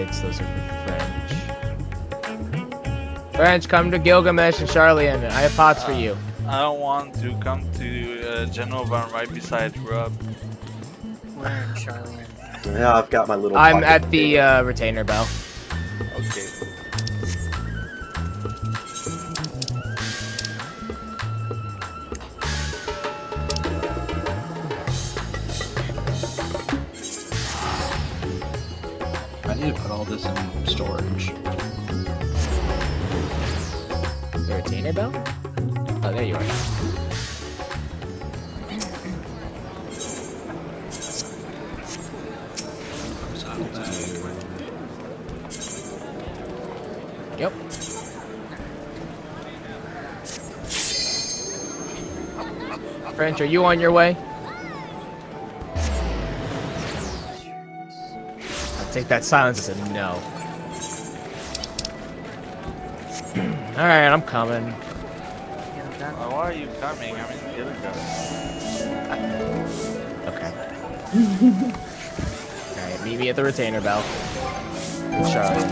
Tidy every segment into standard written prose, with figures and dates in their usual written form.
updates. Those are for French. French, come to Gilgamesh and Charlian. I have pots for you. I don't want to come to Genova. I'm right beside Rob. Where in Charlian? Yeah, I've got my little. I'm pocket at the retainer bell. Okay. I need to put all this in storage. The retainer bell? Oh, there you are. Yep. French, are you on your way? I'll take that silence as a no. Alright, I'm coming. Why are you coming? I'm in Gilgamesh. Okay. Alright, meet me at the retainer bell. With Charlie.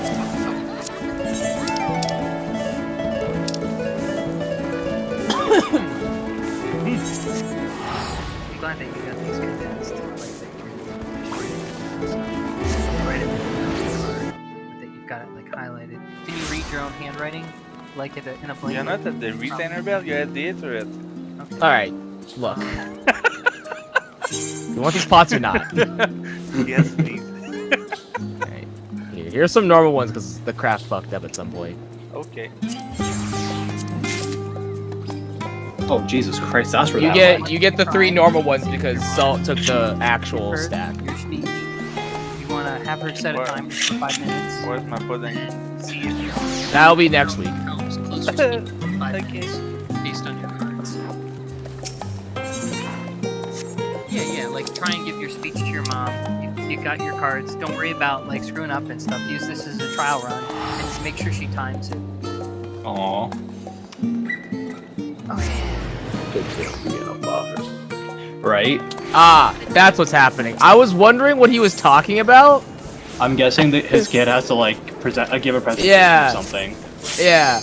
I'm glad that you got these condensed. Right in the that you've got it like highlighted. Can you read your own handwriting? Like it in a blank? You're not at the retainer bell, you're at the Iterate. Okay. Alright, look. You want these pots or not? Yes, please. Alright. Here's some normal ones because the craft fucked up at some point. Okay. Oh Jesus Christ, that's where You that get the 3 normal ones because Salt took the actual Her- stack. Your speech. You want to have her set a timer for 5 minutes? Where's my pudding? That'll be next week. Comes closer to 5 Okay. minutes based on your cards. Yeah, like try and give your speech to your mom. You got your cards. Don't worry about like screwing up and stuff. Use this as a trial run and just make sure she times it. Aw. Right? Ah, that's what's happening. I was wondering what he was talking about. I'm guessing that his kid has to like give a presentation Yeah. or something. Yeah.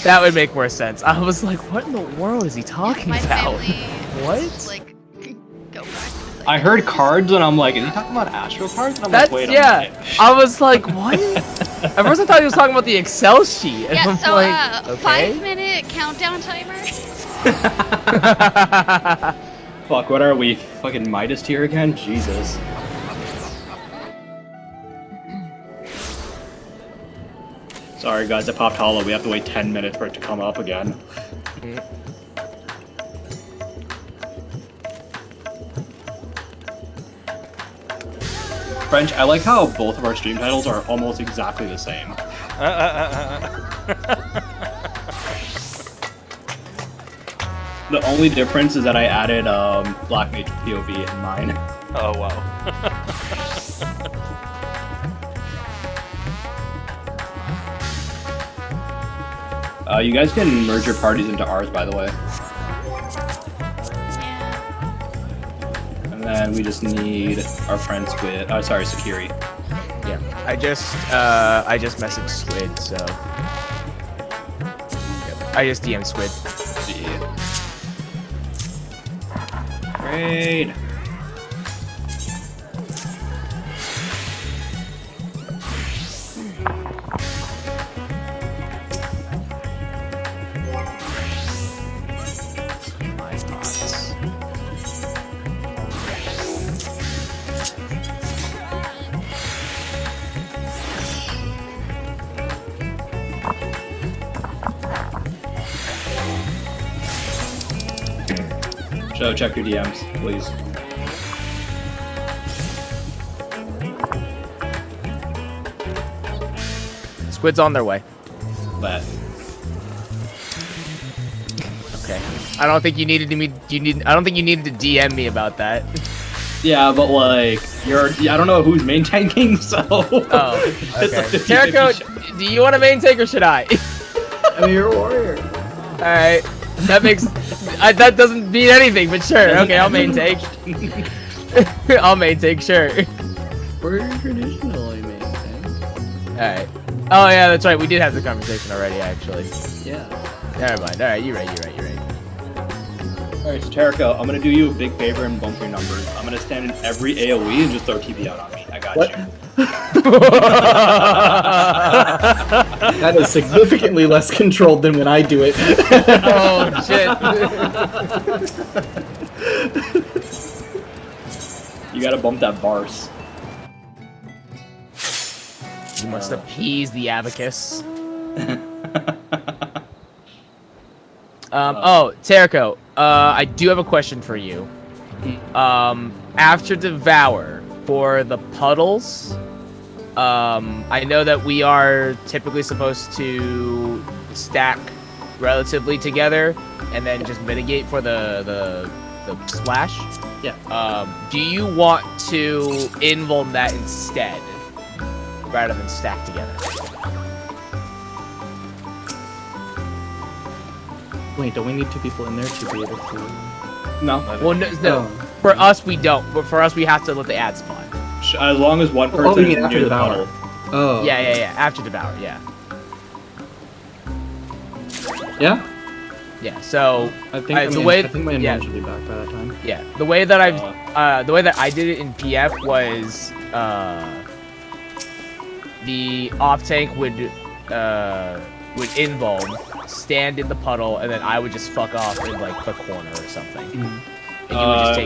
That would make more sense. I was like, what in the world is he talking My about? family What? just, like, go back to, like, I heard cards and I'm like, is he talking about Astro cards? And I'm That's, like, wait a yeah. minute. I was like, what? At first I thought he was talking about the Excel sheet. And Yeah, I'm so, like, okay. 5-minute countdown timer. Fuck, what are we? Fucking Midas tier again? Jesus. Sorry guys, it popped hollow. We have to wait 10 minutes for it to come up again. French, I like how both of our stream titles are almost exactly the same. The only difference is that I added Black Mage POV in mine. Oh wow. You guys can merge your parties into ours, by the way. Yeah. And then we just need our friend Squid. Oh, sorry, Sakiri. Yeah. I just messaged Squid, so. Yep. I just DM'd Squid. Yeah. Great. My thoughts. So check your DMs, please. Squid's on their way. But Okay. I don't think you needed to I don't think you needed to DM me about that. yeah, but like I don't know who's main tanking, so. Oh. It's a Okay. 50-50 Terrico, shot. do you want to main take or should I? I'm your warrior. All right. That makes that doesn't mean anything, but sure. Okay, I'll main take. I'll main take, sure. We're traditionally main Alright. Oh yeah, that's right. We did have the conversation already, actually. Yeah. Never mind. Alright, you're right. Alright, so Terrico, I'm gonna do you a big favor and bump your numbers. I'm gonna stand in every AoE and just throw TP out on me. I got What? you. That is significantly less controlled than when I do it. Oh shit. You gotta bump that bars. You must appease the abacus. Oh, Terrico, I do have a question for you. After Devour, for the puddles, I know that we are typically supposed to stack relatively together and then just mitigate for the splash. Yeah. Do you want to invuln that instead, rather than stack together? Wait, don't we need 2 people in there to be able to... No. Well, no. For us, we don't. But for us, we have to let the ad spawn. As long as one person Oh, you mean is after near the Devour? puddle. Oh. Yeah. After Devour, yeah. Yeah? Yeah, so... I think, the I mean, way- I think my yeah. invuln should be back by that time. Yeah, the way that the way that I did it in PF was, the off tank would invuln, stand in the puddle, and then I would just fuck off in like the corner or something, and you would just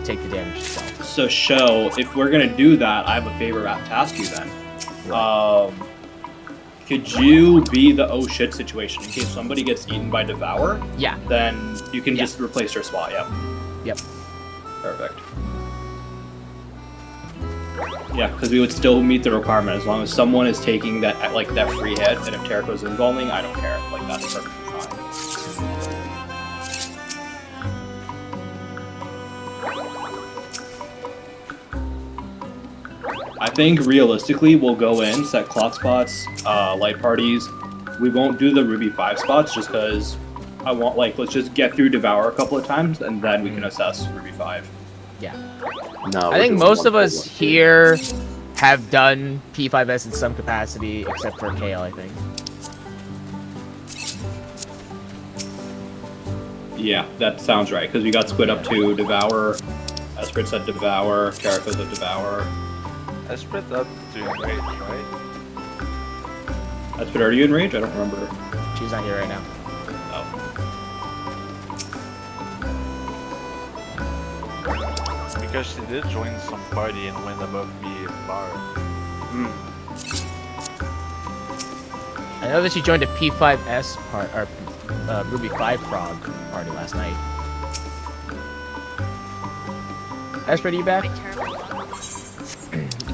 take the damage yourself. So, Show, if we're gonna do that, I have a favor to ask you then. Could you be the oh shit situation in case somebody gets eaten by Devour? Yeah. Then you can Yeah. just replace your spot. Yep. Yep. Perfect. Yeah, because we would still meet the requirement as long as someone is taking that that free hit, and if Terrico's invulning, I don't care. Like that's perfectly fine. I think realistically we'll go in, set clock spots, light parties. We won't do the Ruby 5 spots just because I want let's just get through Devour a couple of times and then we can assess Ruby 5. Yeah. No, I think most of us here have done P5S in some capacity, except for Kale, I think. Yeah, that sounds right, because we got split up to Devour, Esprit said Devour, Carico said Devour. I split up to Enrage, right? Esprit, are you in range? I don't remember. She's not here right now. Oh. Because she did join some party and went above me in bar. I know that she joined a P5S part or Ruby 5 prog party last night. Esprit, are you back? My terrible luck.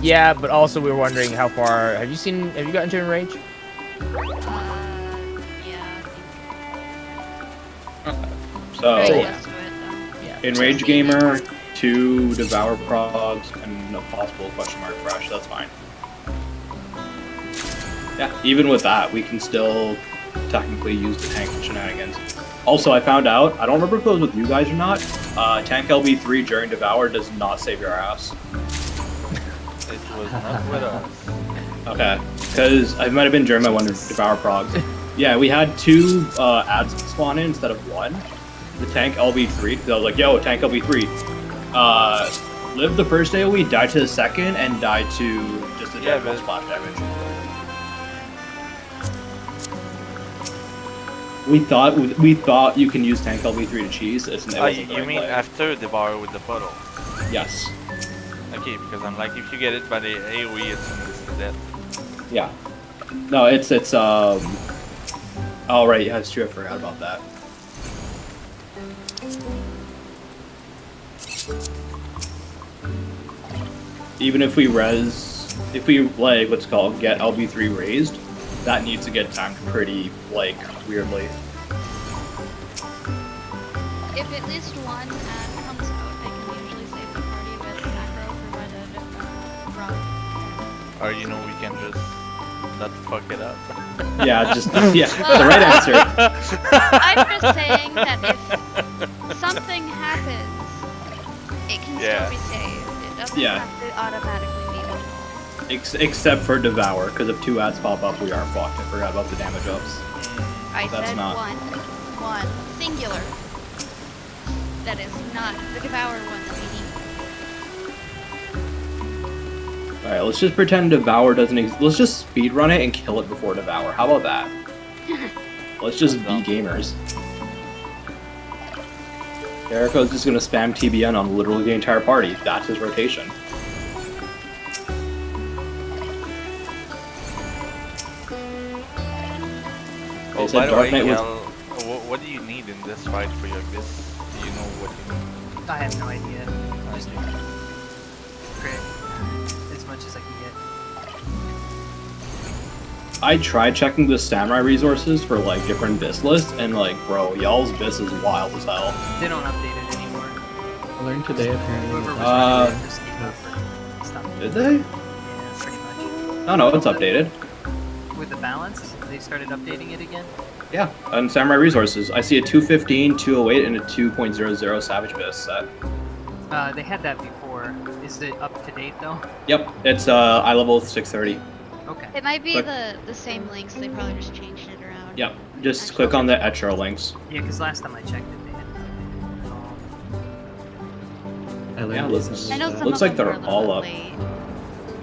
Yeah, but also we were wondering how far. Have you gotten to Enrage? Yeah, I So, think. So, Very yeah. close to it, though. Yeah. Enrage Gamer, 2 Devour progs, and a possible question mark fresh, that's fine. Yeah, even with that, we can still technically use the tank shenanigans. Also, I found out, I don't remember if it was with you guys or not, tank LB3 during Devour does not save your ass. It was not with us. Okay, because I might have been during my one Devour progs. Yeah, we had 2 ads spawn in instead of 1. The tank LB3, because I was like, yo, tank LB3. Lived the first AoE, died to the second, and died to just the general splash damage. We thought you can use tank LB3 to cheese. It wasn't the You right mean play. after the bar with the puddle? Yes. Okay, because I'm like, if you get it by the AoE, it's instant death. Yeah. No, it's oh right, yeah, it's true. I forgot about that. Even if we get LB3 raised, that needs to get timed pretty weirdly. If at least one ad comes out, I can usually save the party with macro provided rock. Or you know, we can just not fuck it up. Yeah, just yeah, the right answer. I'm just saying that if something happens, it can Yeah. still be saved. It doesn't Yeah. have to automatically be done. Except for Devour, because if 2 ads pop up, we are fucked. I forgot about the damage ups. I That's said not- one. Singular. That is not the Devour one, sweetie. Alright, let's just pretend Devour doesn't let's just speedrun it and kill it before Devour. How about that? Let's just be gamers. Jericho's just gonna spam TBN on literally the entire party. That's his rotation. Oh, said by the Dark way, Knight was- Kel, what do you need in this fight for your abyss? Do you know what you need? I have no idea. Just crit as much as I can get. I tried checking the samurai resources for like different bis lists, and like, bro, y'all's bis is wild as hell. They don't update it anymore. I learned today apparently. Whoever was Uh, running it just gave up or stuff. Did they? Yeah, pretty much. Oh no, it's updated. With the balance, they started updating it again. Yeah, on samurai resources, I see a 215, 208, and a 2.00 savage bis set. They had that before. Is it up to date though? Yep, it's eye level 630. Okay. It might be Click. the same links. They probably just changed it around. Yep, just click on the Etcher links. Yeah, because last time I checked it, they hadn't updated it at all. I learned Yeah, recently I know that some Looks of like them they're are a little all bit up. late.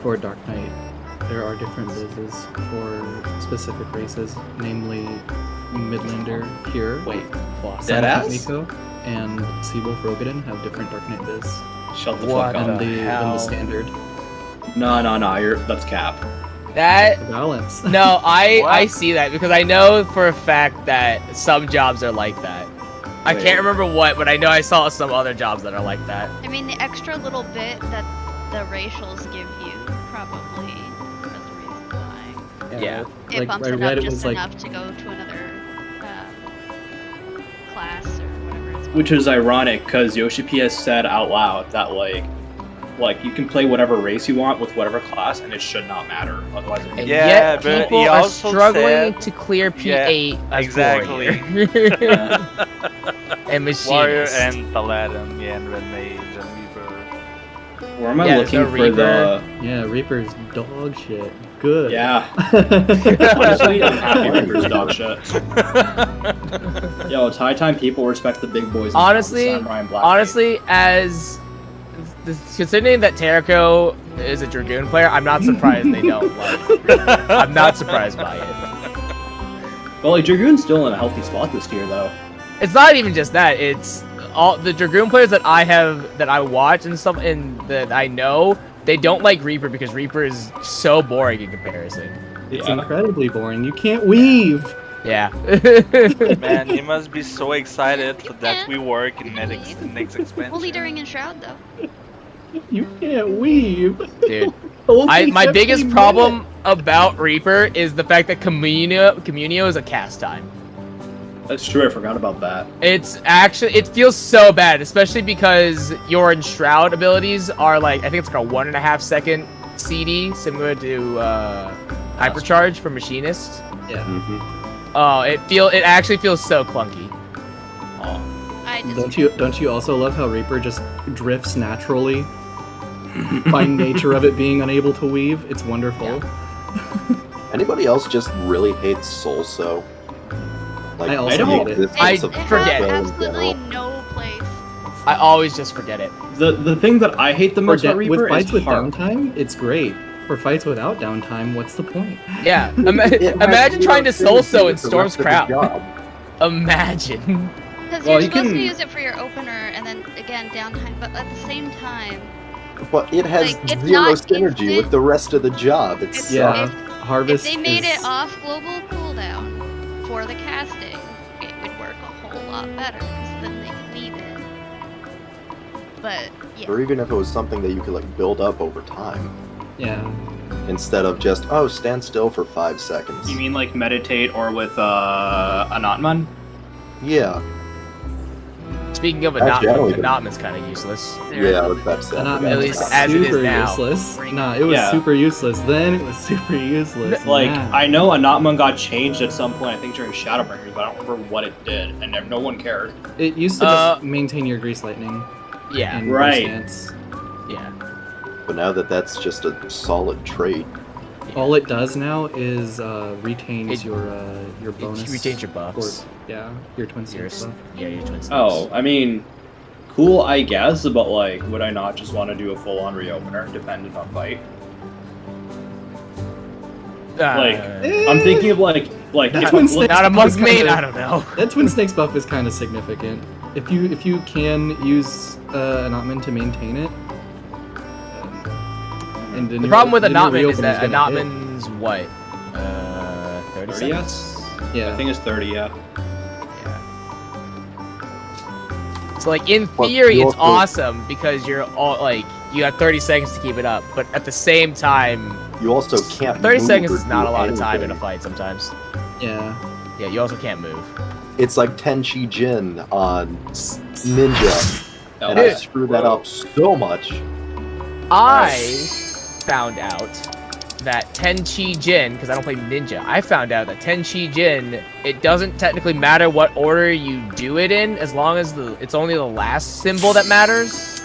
for Dark Knight, there are different vises for specific races, namely Midlander here. Wait, Deadass? Miko and Seawolf Rogadin have different Dark Knight viz shut the What fuck than up. the the hell? standard. No, that's cap. That The balance. no, I What? see that because I know for a fact that some jobs are like that. I Wait. can't remember what, but I know I saw some other jobs that are like that. I mean, the extra little bit that the racials give you probably is the reason why. Yeah. It Like, bumps I it read up it just was like enough to go to another class or whatever it's called. Which is ironic because Yoshi P has said out loud that like you can play whatever race you want with whatever class and it should not matter. Otherwise, And Yeah, yet but people he are also struggling said- to clear P8 as exactly. warrior. And Warrior machinist. and Paladin, yeah, and Red Mage and Reaper. where am I Yeah, looking the for the? Yeah, Reaper's dog shit. Good. Yeah, honestly, I'm happy Reaper's dog shit. Yo, it's high time people respect the big boys. in Honestly- town, Samurai and Black Honestly, as considering that Terrico is a Dragoon player, I'm not surprised they don't like. I'm not surprised by it. Mage. Well, like Dragoon's still in a healthy spot this year, though. It's not even just that. It's all the Dragoon players that I watch and stuff, and that I know. They don't like Reaper because Reaper is so boring in comparison. It's Yeah. incredibly boring. You can't weave. Yeah. Man, you must be so excited for that we work in next expansion. Only during Enshroud, though. You can't weave. Dude, Only my 50 biggest problem minutes. about Reaper is the fact that Communio is a cast time. That's true. I forgot about that. It's actually, it feels so bad, especially because your Enshroud abilities are like, I think it's like a 1.5 second CD, similar to Hypercharge for Machinist. Yeah. Oh, it actually feels so clunky. Oh. I just Don't you also love how Reaper just drifts naturally by nature of it being unable to weave? It's wonderful. Anybody else just really hates Soul So? Like, I also don't- hate it. I it forget has it. absolutely no place. I always just forget it. The thing that I hate the For most about Reaper with fights is with Harp. downtime, it's great. For fights without downtime, what's the point? Yeah. it has Imagine trying to zero soul-so in synergy with the Storm's rest of the crowd. job. Imagine. Because Well, you're you supposed to can- use it for your opener and then again downtime, but at the same time, But it has Like, it's zero not synergy instant. with the rest of the job. It It's- Yeah, sucks. if Harvest. they made is, it off global cooldown for the casting, it would work a whole lot better. 'Cause then they could leave it. But yeah, Or even if it was something that you could like build up over time, Yeah. instead of just stand still for 5 seconds. You mean like meditate or with Anatman? Yeah, Speaking of Actually, I don't even- Anatman's kind of useless. yeah, I was about to say. Not At least as it is super now. useless. Nah, it was Yeah. super useless. Then it was super useless. Like, now. I know Anatman got changed at some point, I think during Shadowbringers, but I don't remember what it did, and no one cared. It used to just maintain your grease lightning Yeah. and Right. stance. Yeah. but now that that's just a solid trait. All it does now is retains It- your bonus. It retains your buffs. Yeah, your twin Your, snake buff. yeah, your twin snakes. Oh, I mean, cool, I guess, but like, would I not just want to do a full-on reopener, dependent on fight? Like, I'm thinking of like That if one's like, not a monk It's kinda- main. I don't know. That twin snake's buff is kind of significant. If you can use an Ottoman to maintain it. And then The problem with then your Anatman is reopen that gonna hit. Anatman's what? 30 30, seconds? Yeah. I think it's 30, yeah. Yeah. So like in Well, theory you it's also- awesome because you're all like you have 30 seconds to keep it up, but at the same time You also can't 30 move seconds or is not do a lot of time in a anything. fight sometimes. Yeah. Yeah, you also can't move. It's like Tenchi Jin on Ninja, Oh, and I Dude. screwed that up so much. I found out that Tenchi Jin, because I don't play Ninja, I found out that Tenchi Jin, it doesn't technically matter what order you do it in, as long as it's only the last symbol that matters.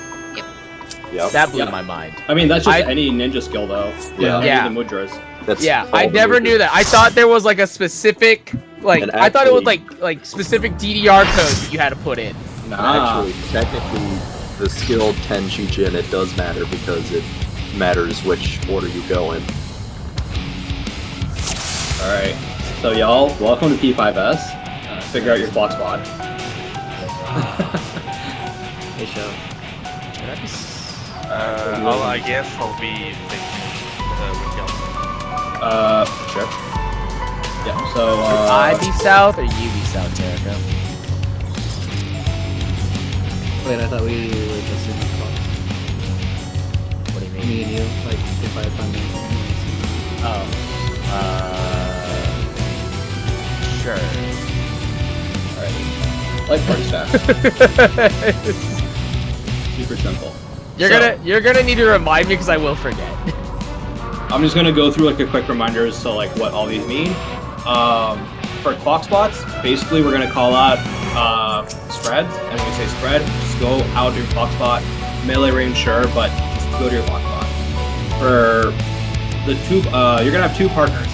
Yep. That blew Yeah. my mind. I mean, that's just I- any ninja skill, though. Yeah. Like, Yeah. any of the mudras. That's Yeah, all I the never movement. knew that. I thought there was like a specific, like, And I thought it was actually- like specific DDR codes that you had to put in. Nah. Actually, technically, the skill Tenchi Jin, it does matter because it matters which order you go in. Alright. So, y'all, welcome to P5S. Figure out your clock spot. Hey, show. I guess I'll be with y'all. Sure. Yeah, so, I be south or you be south, Jericho? Wait, I thought we were just in the clock. What do you mean? Me and you, like, if I find me. Oh. Sure. like party staff. Super simple. You're gonna need to remind me because I will forget. I'm just gonna go through like a quick reminder as to like what all these mean. For clock spots, basically we're gonna call out spread, and when we say spread, just go out to your clock spot. Melee range, sure, but just go to your clock spot. For the two, you're gonna have two partners.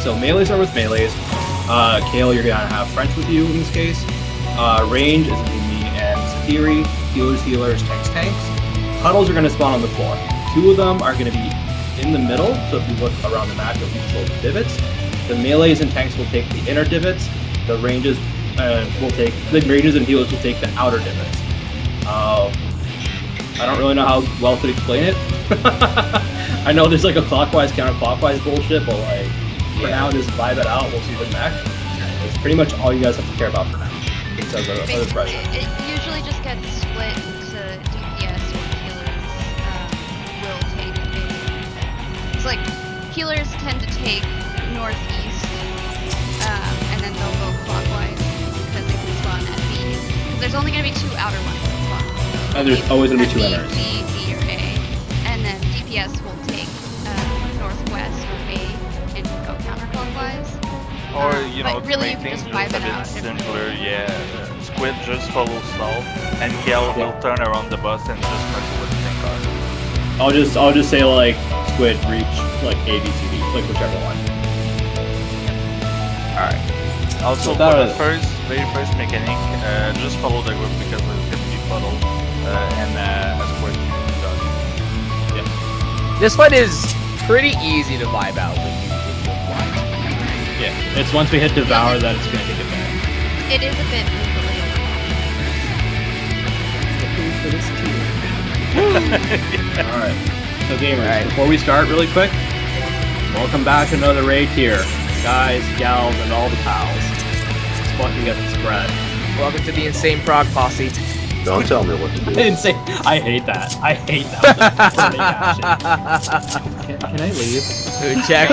So melees are with melees. Kale, you're gonna have French with you in this case. Range is gonna be me and Theory. Healers, tanks. Puddles are gonna spawn on the floor. Two of them are gonna be in the middle, so if you look around the map, you'll see both divots. The melees and tanks will take the inner divots. The ranges and healers will take the outer divots. I don't really know how well to explain it. I know there's like a clockwise, counterclockwise bullshit, but like for now, just vibe it out. We'll see the next. It's pretty much all you guys have to care about for now. It says other Basically, present. it usually just gets split to DPS or healers will take a. It's like healers tend to take northeast, and then they'll go clockwise because they can spawn at B. Because there's only going to be two outer ones that spawn. So And there's always gonna be at two B, inners. B, or A, and then DPS will take northwest or A and go counterclockwise. Or, you know, But to really make you can things just just a vibe it bit out differently. simpler, Squid just follows south, and Kel will turn around the bus and just mess with the tank car. I'll just say like Squid reach like A, B, C, D, like whichever one. Alright. Also, That for the was- very first mechanic, just follow the group because there's gonna be puddle, and Squid done. This one is pretty easy to vibe out when you apply. Yeah, it's once we hit Devour that it's gonna take a minute. It is a bit overly. For this tier. Alright. So gamers, Alright. before we start really quick, welcome back to another raid here. Guys, gals, and all the pals. Let's fucking get the spread. Welcome to the Insane Prog Posse. Don't tell me what to do. Insane. I hate that. I hate that. Can I leave? Food check.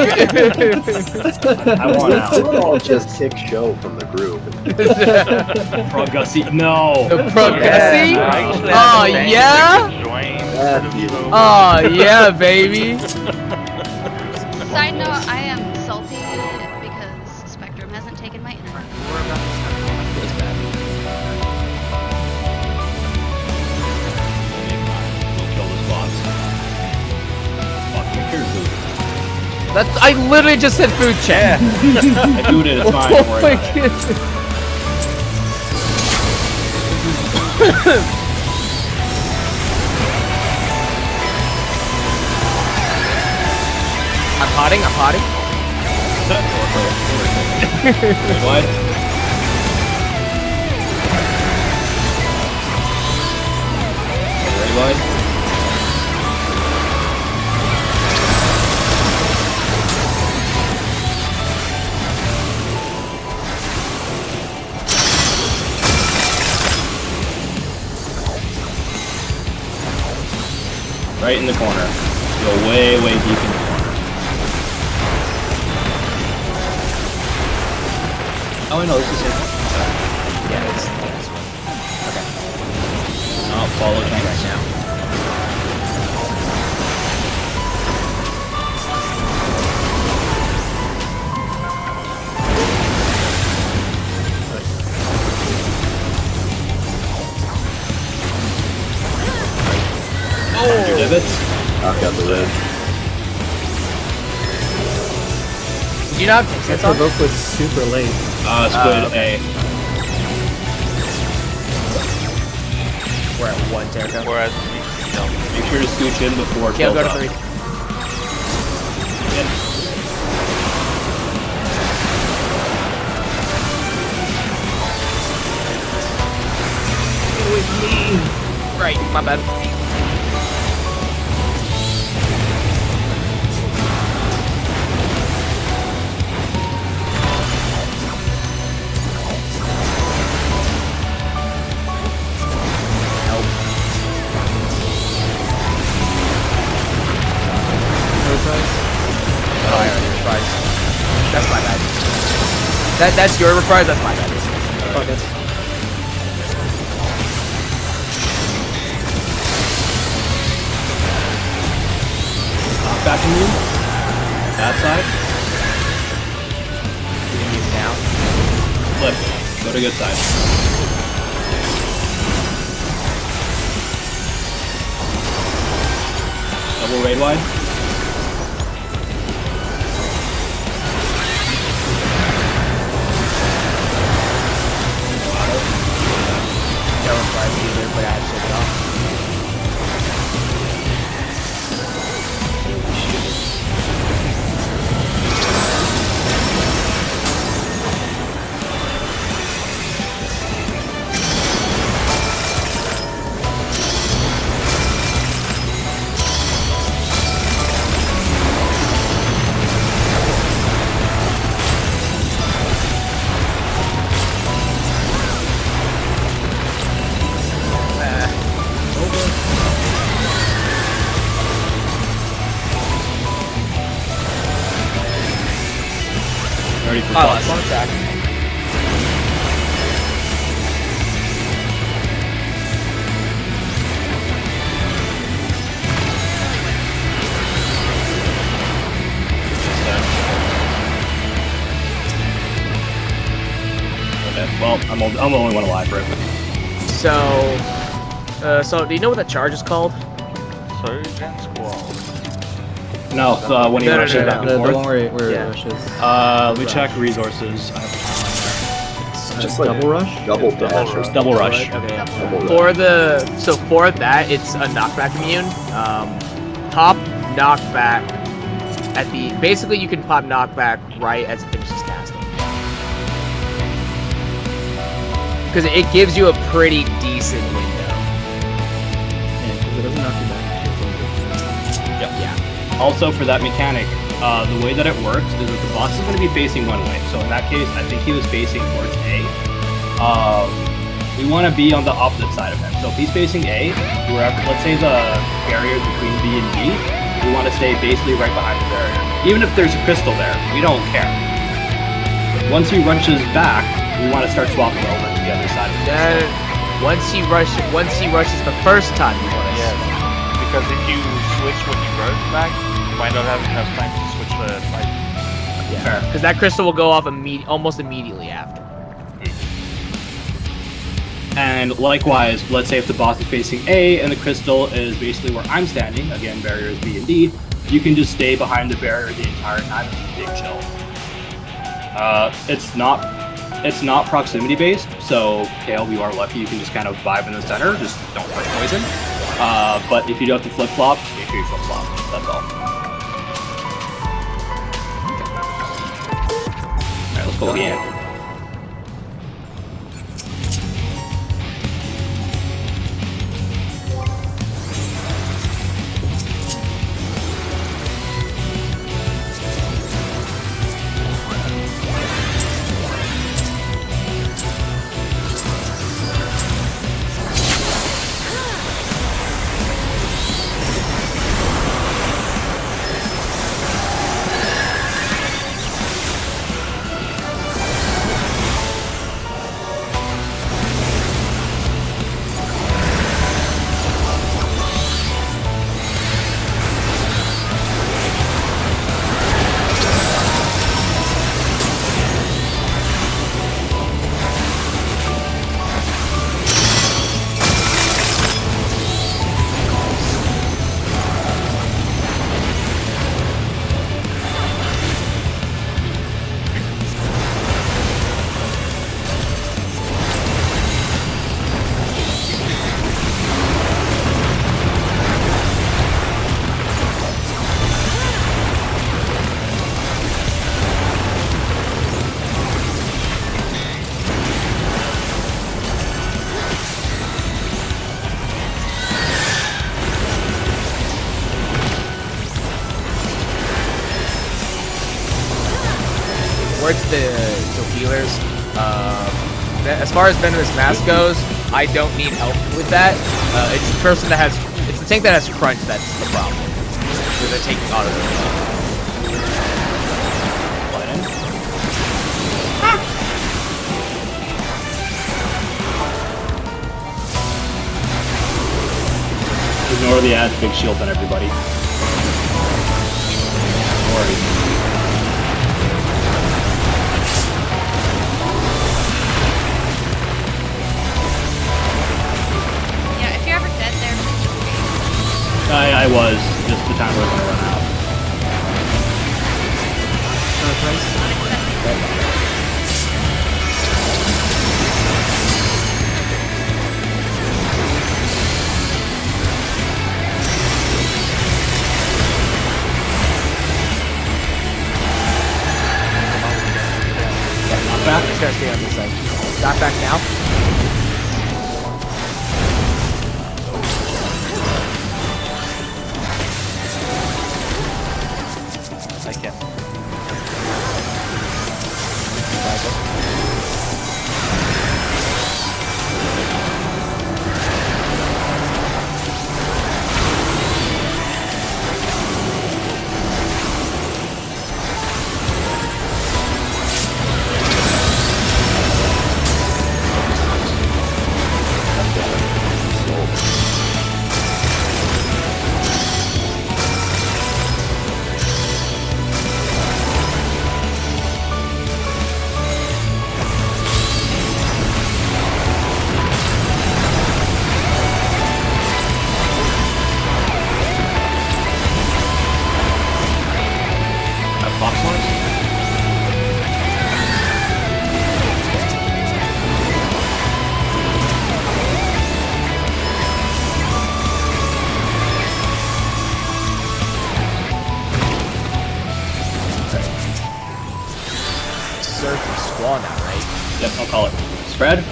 I want out. I'll just kick show from the group. Progusy. No. The Progusy? I actually Oh, have to thank yeah? you for joining Yeah, the dude. show. Oh yeah, baby. Side note, I am salty because Spectrum hasn't taken my internet. We'll kill this boss. That's I literally just said food chain. I do it, it's fine. Don't worry my about it. goodness. I'm potting. Wait, what? Ready, bud? Right in the corner. Go way, way deep in the corner. Oh, I know, this is it. Yeah, it's this one. Okay. No, follow tanks. Right now. Your divots. Knock out the red. Did you not have That hits on? provoke was super late. Squid okay. A. We're at 1 Terrico. We're at 3. Make sure to scooch in before Yeah, go to up. 3. Yep. Right, my bad. Oh, I already reprised. That's my bad. That's your reprise, that's my bad. Fuck it. Back in you. That side. You can use now. Flip. Go to good side. Double raid wide. No reprise either, but I had to shake it off. Ready for Oh, top that's on attack. Okay, well, I'm the only one alive, right? So do you know what that charge is called? Surge and Squall. No, when he No, no, rushes no, back The and one forth. where it Yeah. rushes. Let me check resources. I have Just like double rush? Double dash or rush. something. double rush. Okay. Double rush. For that, it's a knockback immune. Pop knockback at the basically you can pop knockback right as it finishes casting. Because it gives you a pretty decent window. Yeah, because it doesn't knock you back. Yeah. Also, for that mechanic, the way that it works is that the boss is going to be facing one way. So in that case, I think he was facing towards A. We want to be on the opposite side of him. So if he's facing A, wherever, let's say the barrier between B and D, we want to stay basically right behind the barrier. Even if there's a crystal there, we don't care. Once he rushes back, we want to start swapping over to the other side of the Then once he rushes the first time, you want to. Yeah, because if you switch when you rush back, you might not have enough time to switch the fight. Yeah. Because that crystal will go off almost immediately after. And likewise, let's say if the boss is facing A and the crystal is basically where I'm standing, again, barriers B and D, you can just stay behind the barrier the entire time. It's a big chill. It's not proximity based, so Kale, you are lucky. You can just kind of vibe in the center. Just don't put poison. But if you do have to flip flop, make sure you flip flop. That's all. All right, let's go again. Towards the healers, as far as Venomous Mask goes, I don't need help with that. It's the person that has, it's the tank that has crunch that's the problem. Because they're taking auto. Ignore the ads, big shield on everybody. No worries. I was, just the time we're gonna run out. Not back. Just gotta stay on this side. Not back now. I can. Squall now, right? Yep, I'll call it. Spread.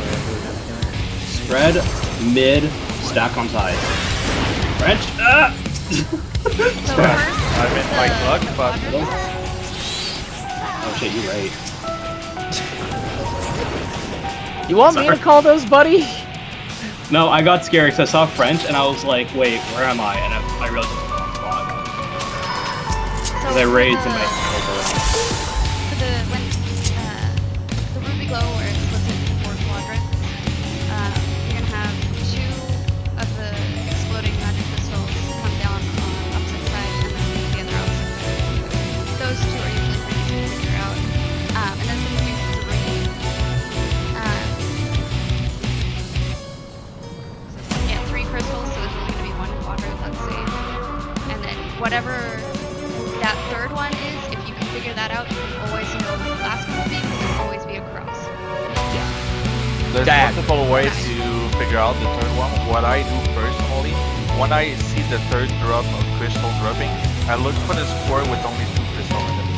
Spread, mid, stack on side. French. Ah! Spread. I'm in my luck, but Oh shit, you're right. You want me to call those, buddy? No, I got scared because I saw French and I was like, wait, where am I? And I realized it was the wrong spot. Because I raised and I For the Ruby Glow, where it's split into 4 quadrants, you're gonna have 2 of the exploding magic crystals come down on opposite side, and then the other opposite side. Those 2 are usually pretty easy to figure out. And then it's gonna do 3 crystals, so there's only gonna be 1 quadrant, let's see. And then whatever up, always know what the last one will be, because it'll always be a cross. There's Dad. multiple ways to figure out the third one. What I do personally, when I see the third drop of crystal dropping, I look for the score with only 2 crystals in it.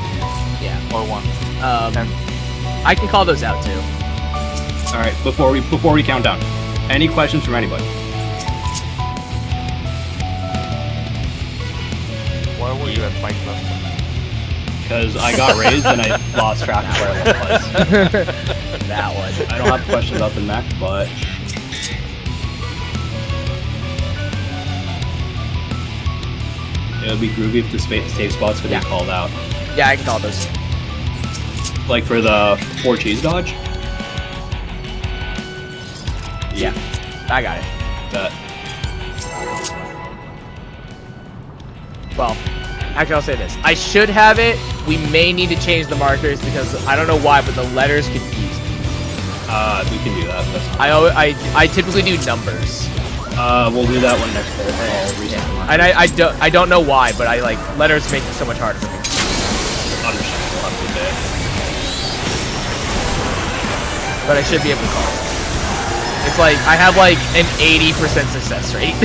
Yeah. Or 1. Um, I can call those out too. All right, before we count down, any questions from anybody? Why were you at Mike last time? Because I got raised and I lost track of where I was. That one. I don't have questions about the mech, but it would be groovy if the safe spots could be called out. Yeah, I can call those. Like for the 4 cheese dodge. Yeah, I got it. That Well, actually, I'll say this. I should have it. We may need to change the markers because I don't know why, but the letters confuse me. we can do that. That's fine. I typically do numbers, We'll do that one next time. I'll reset the marker. and I don't know why, but I like letters make it so much harder for me. Understandable. Have a good day. But I should be able to call it. It's like I have like an 80% success rate.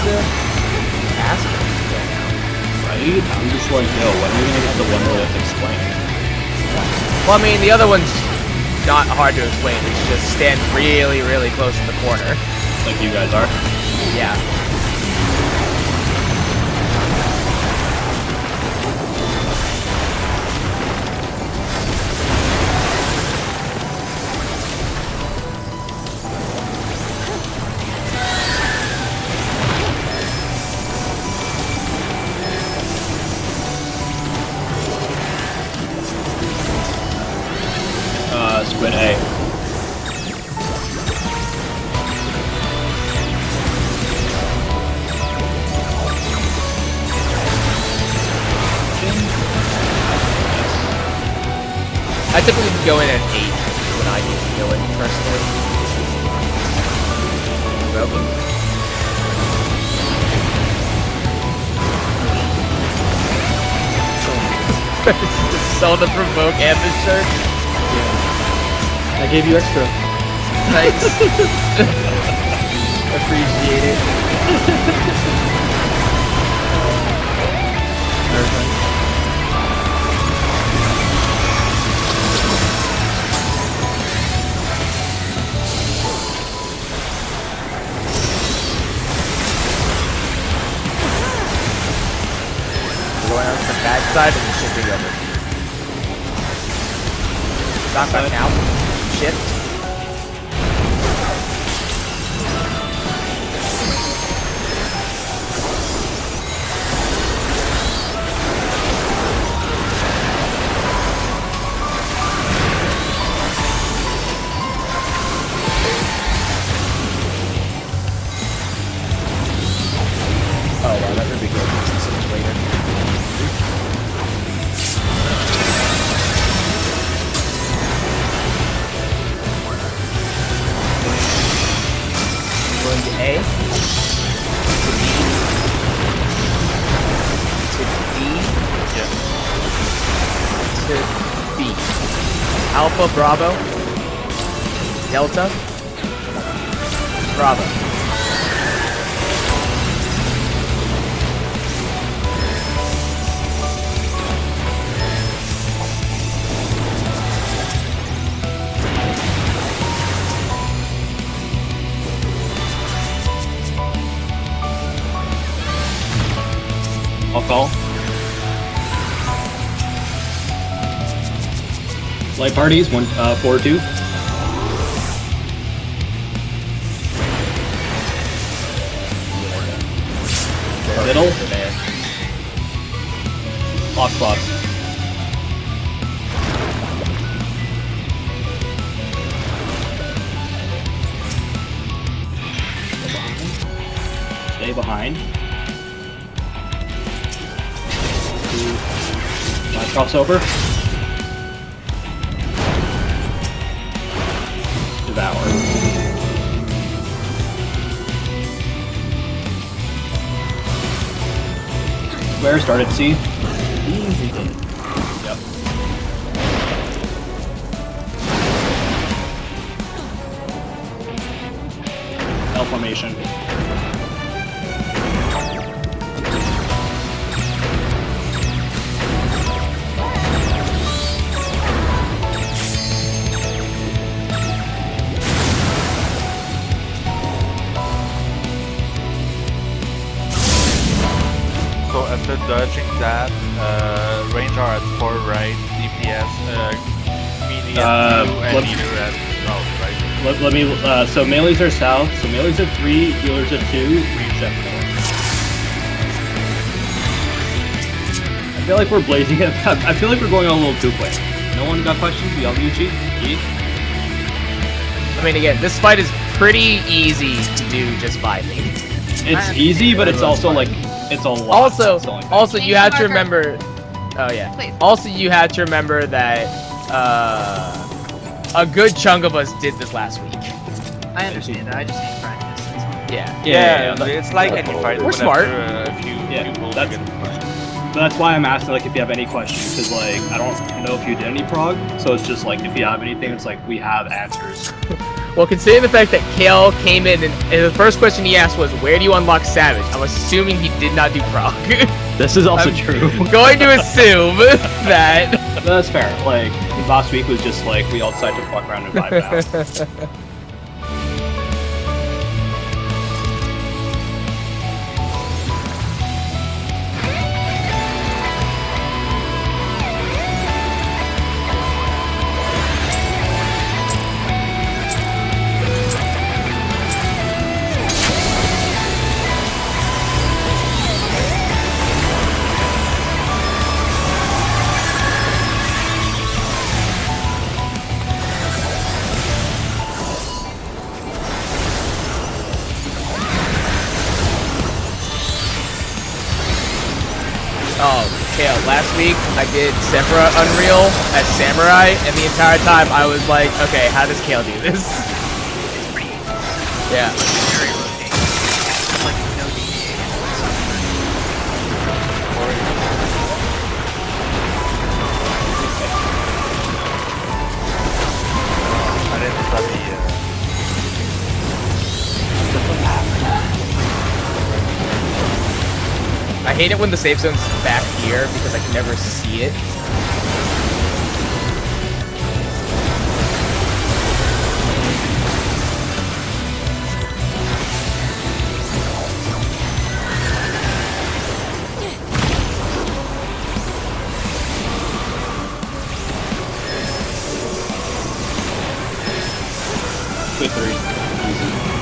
Good aspect right now. Right? I'm just like, yo, when are we gonna get the one where it's explained? Well, I mean, the other one's not hard to explain. It's just stand really, really close to the corner. Like you guys are. Yeah. Squid A. I typically go in at 8 when I usually go in personally. Broken. So the provoke and the shirt. I gave you extra. Thanks. Appreciate it. We're going on to the bad side and shifting over. Stop back now. Shift. Oh wow, that would be good. So much later. Going to A. To D. Yeah. To B. Alpha, Bravo. Delta. Bravo. I'll call. Light parties, 4-2. Middle. Lock box. Stay behind. My crossover. Devour. Square started C. Easy. Yep. L formation. So after dodging that, range are at 4 right, DPS, melee at 2, and let's- meter at 12, right? Let me. So melees are south. So melees at 3, healers at 2, range at 4. I feel like we're blazing it. I feel like we're going a little too quick. No one got questions? We all Yuchi? I mean, again, this fight is pretty easy to do just by me. It's easy, but it's also like it's a lot. Also, That's the only thing. also you have to Marker. remember. Oh yeah. Please. Also, you have to remember that a good chunk of us did this last week. I understand that. I just need practice. That's all. Yeah. Yeah, it's like any fight. We're whenever, smart. A few Yeah, people that's- get fight. But that's why I'm asking like if you have any questions, because like I don't know if you did any prog, so it's just like if you have anything, it's like we have answers. Well, considering the fact that Kale came in and the first question he asked was, "Where do you unlock Savage?" I'm assuming he did not do prog. This is also I'm true. going to assume that. That's fair. Like last week was just like we all decided to fuck around and vibe it out. Oh, Kale, last week I did Sephora Unreal as Samurai, and the entire time I was like, okay, how does Kale do this? It's pretty easy. Yeah. Very rotating. It's like no deviation whatsoever. I didn't study. I hate it when the safe zone's back here because I can never see it. Good 3. Easy.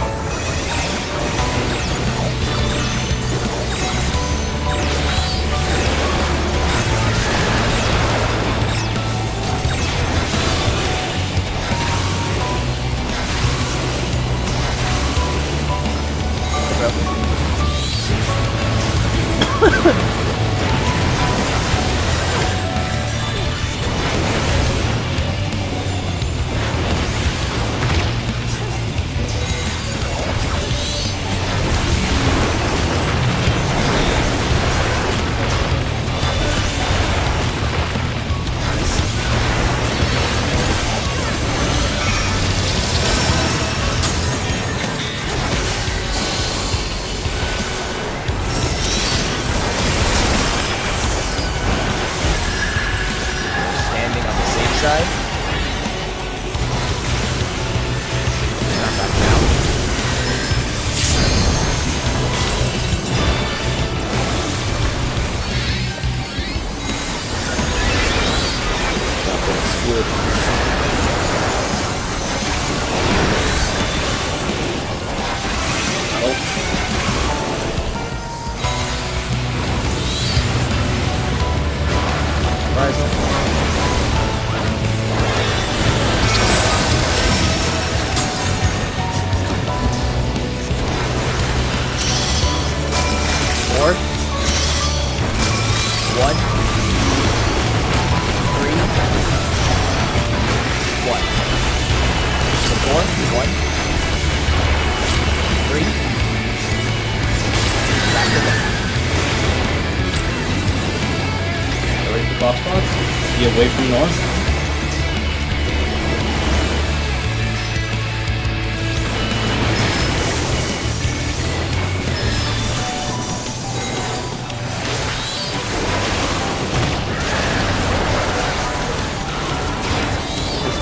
away from north.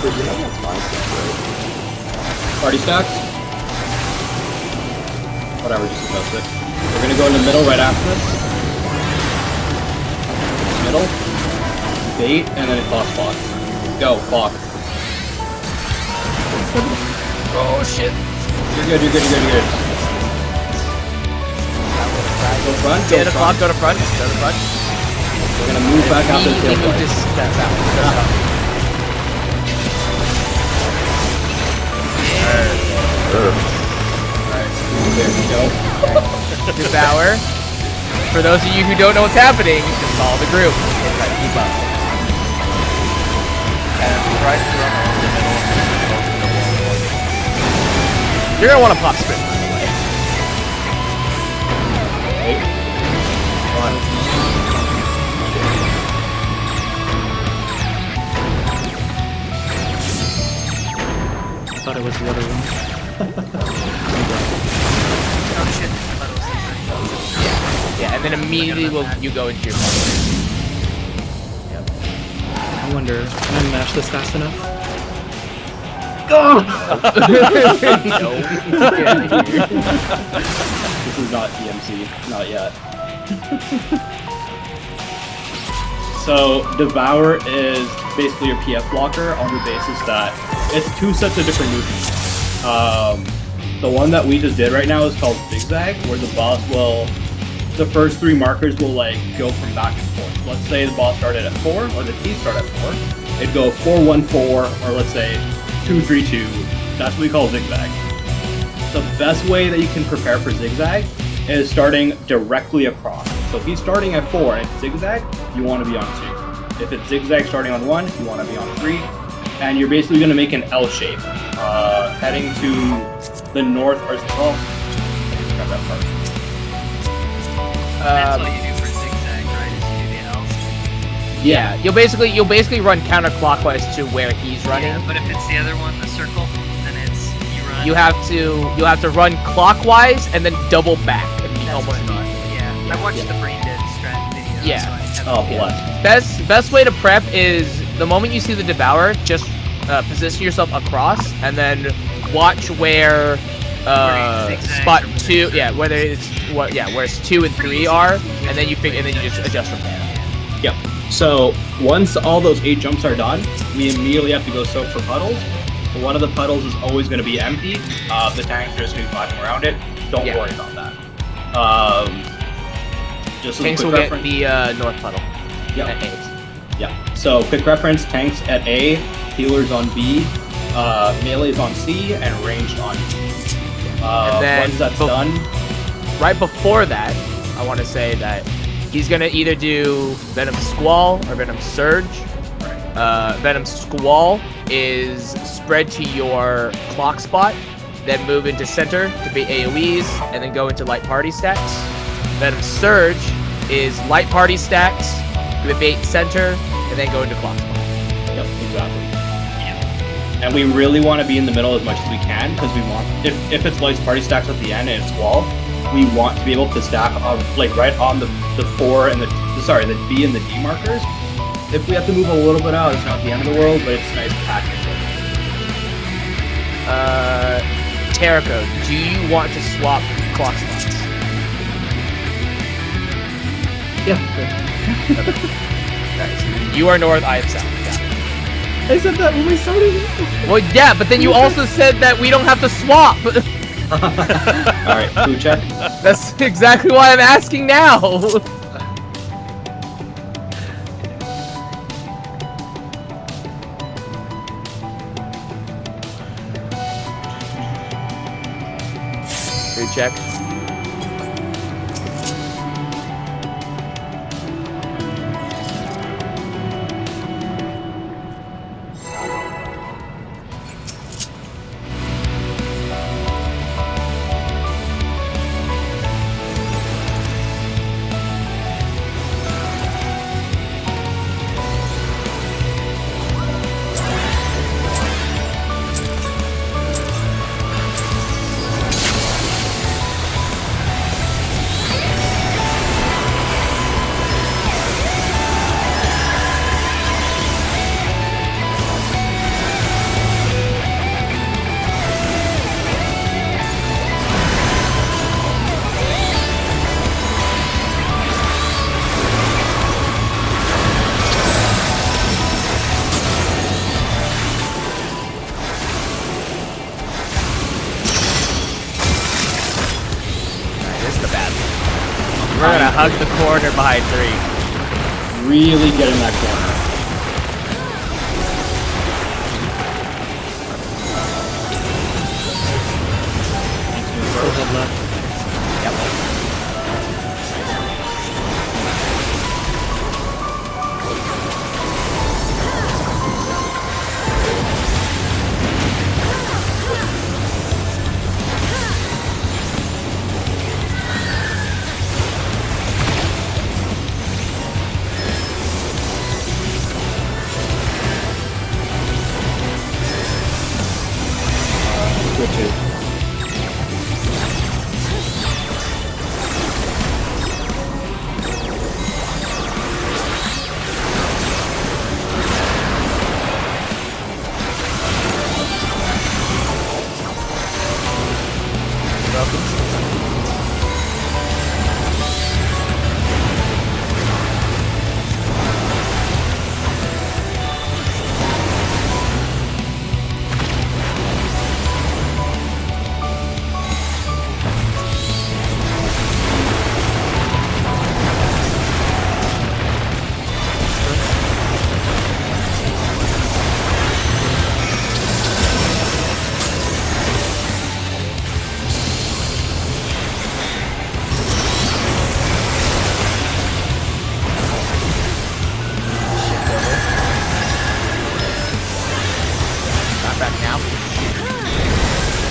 But you know that's my stuff, right? Party stacks. Whatever, just adjust it. We're gonna go in the middle right after this. Middle. Bait, and then clock spot. Go, clock. Oh shit. You're good, you're good, you're good, you're good. Go front, go 8 o'clock, front. go to front. Go to front. We're gonna move back after the Immediately tail move flight. this steps out. There we go. Devour. For those of you who don't know what's happening, just follow the group. Hit that keep up. And try to run around the middle and close to the wall. You're gonna want to pop sprint, by the way. Wait. One. I thought it was the other one. Oh shit. I thought it was the Yeah, and then immediately you go into your party. I wonder, can I mash this fast enough? No. This is not DMC, not yet. So, Devour is basically your PF blocker on the basis that it's two sets of different movements. The one that we just did right now is called Zigzag, where the boss will, the first 3 markers will like go from back and forth. Let's say the boss started at 4, or the T start at 4. It'd go 4-1-4, or let's say 2-3-2. That's what we call Zigzag. The best way that you can prepare for Zigzag is starting directly across. So if he's starting at 4 and it's Zigzag, you want to be on 2. If it's Zigzag starting on 1, you want to be on 3. And you're basically going to make an L shape, heading to the north, or well, I forgot that part. That's what you do for zigzag, right? Is you do the L's. Yeah, you'll basically run counterclockwise to where he's running. Yeah, but if it's the other one, the circle, then it's you run. You'll have to run clockwise and then double back and be That's almost what I not. mean. Yeah, I watched the brain dead strat video. Yeah. So I Oh, have bless. Best way to prep is the moment you see the Devourer, just position yourself across and then watch where Where you zigzag spot from 2, there. yeah, where it's 2 and 3 are, and then you just adjust from there. Yep. So once all those 8 jumps are done, we immediately have to go soak for puddles. One of the puddles is always going to be empty. The tanks are just going to be flying around it. Don't Yeah. worry about that. Just as a Tanks quick will get reference. the north puddle Yep. at 8. Yeah. So quick reference: tanks at A, healers on B, melee's on C, and ranged on D. And then Once that's done, Right before that, I want to say that he's going to either do Venom Squall or Venom Surge. Venom Squall is spread to your clock spot, then move into center to be AoEs, and then go into light party stacks. Venom Surge is light party stacks, bait center, and then go into clock spot. yep, exactly. And we really want to be in the middle as much as we can because we want, if it's light party stacks at the end and it's Squall, we want to be able to stack like right on the 4 and the B and the D markers. If we have to move a little bit out, it's not the end of the world, but it's nice package. Terrico, do you want to swap clock spots? Yeah. Nice. You are north, I am south. Got it. I said that when we started. Well, yeah, but then you also said that we don't have to swap. Alright, food check. That's exactly why I'm asking now. Food check. We're gonna hug the corner behind 3. Really get in that corner. Still head left. Yep. Switches. Not back now.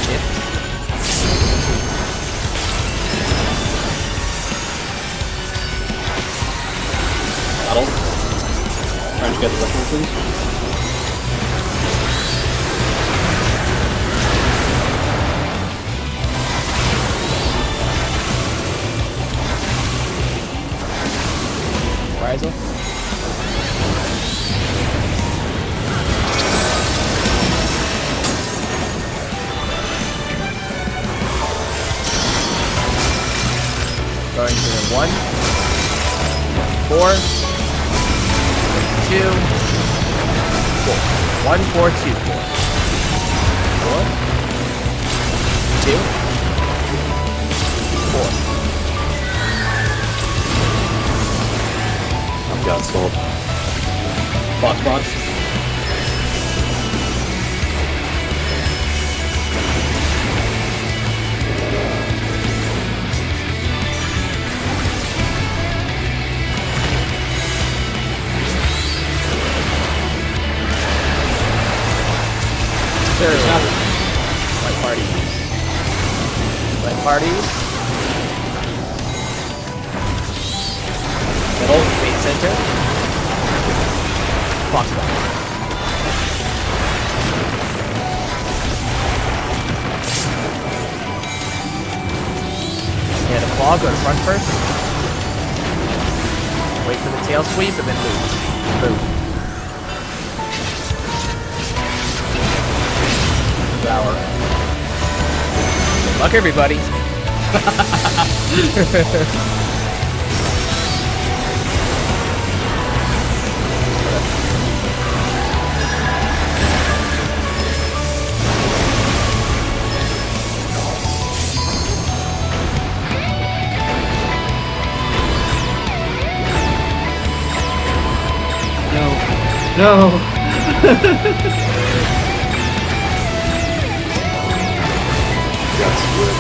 Shift. Battle. Trying to get the references. Rizel. Going to the 1, 4, 2, 4. 1, 4, 2, 4. 4, 2, 4. I'm got sold. Box. Sure. Light parties. Light parties. Middle, main center. Box block. Yeah, the claw, go to front first. Wait for the tail sweep and then move. Move. Devour. Good luck, everybody. No. Got split.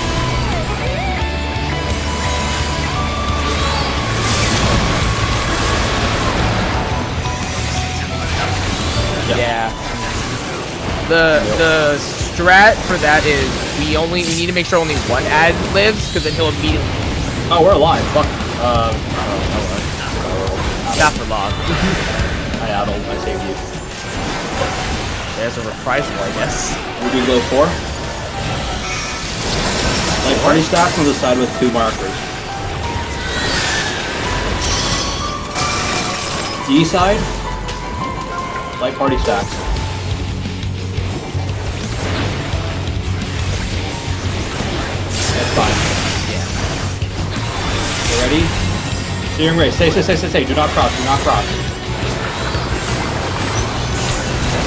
Yeah. The strat for that is we need to make sure only one ad lives, because then he'll immediately Oh, we're alive. Fuck. not for long. I addled. I saved you. There's a reprisal, I guess. We do low 4. Like party stacks on the side with 2 markers. D side. Light party stacks. That's fine. Yeah. You ready? Steering race. Stay. Do not cross.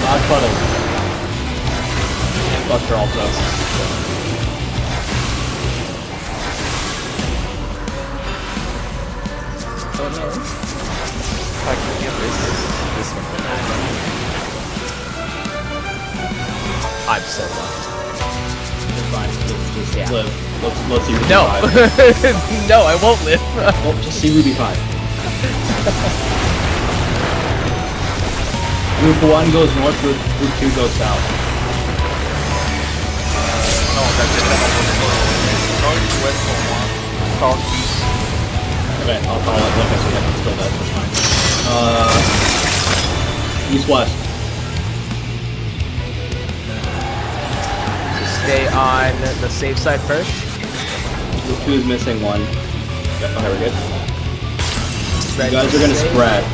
Dodge puddle. And Buster also. I can get this. This one. I'm so fucked. Fine. Just Yeah. live. Let's see Ruby No. 5. No, I won't live. Well, just see Ruby 5. Group 1 goes north, group 2 goes south. No, that's it. Northwest for one. Southeast. Okay, I'll follow it. Okay, so yeah, it's still dead. That's fine. East-west. Stay on the safe side first. Group 2 is missing one. Okay, we're good. Spread You guys are gonna safe. spread.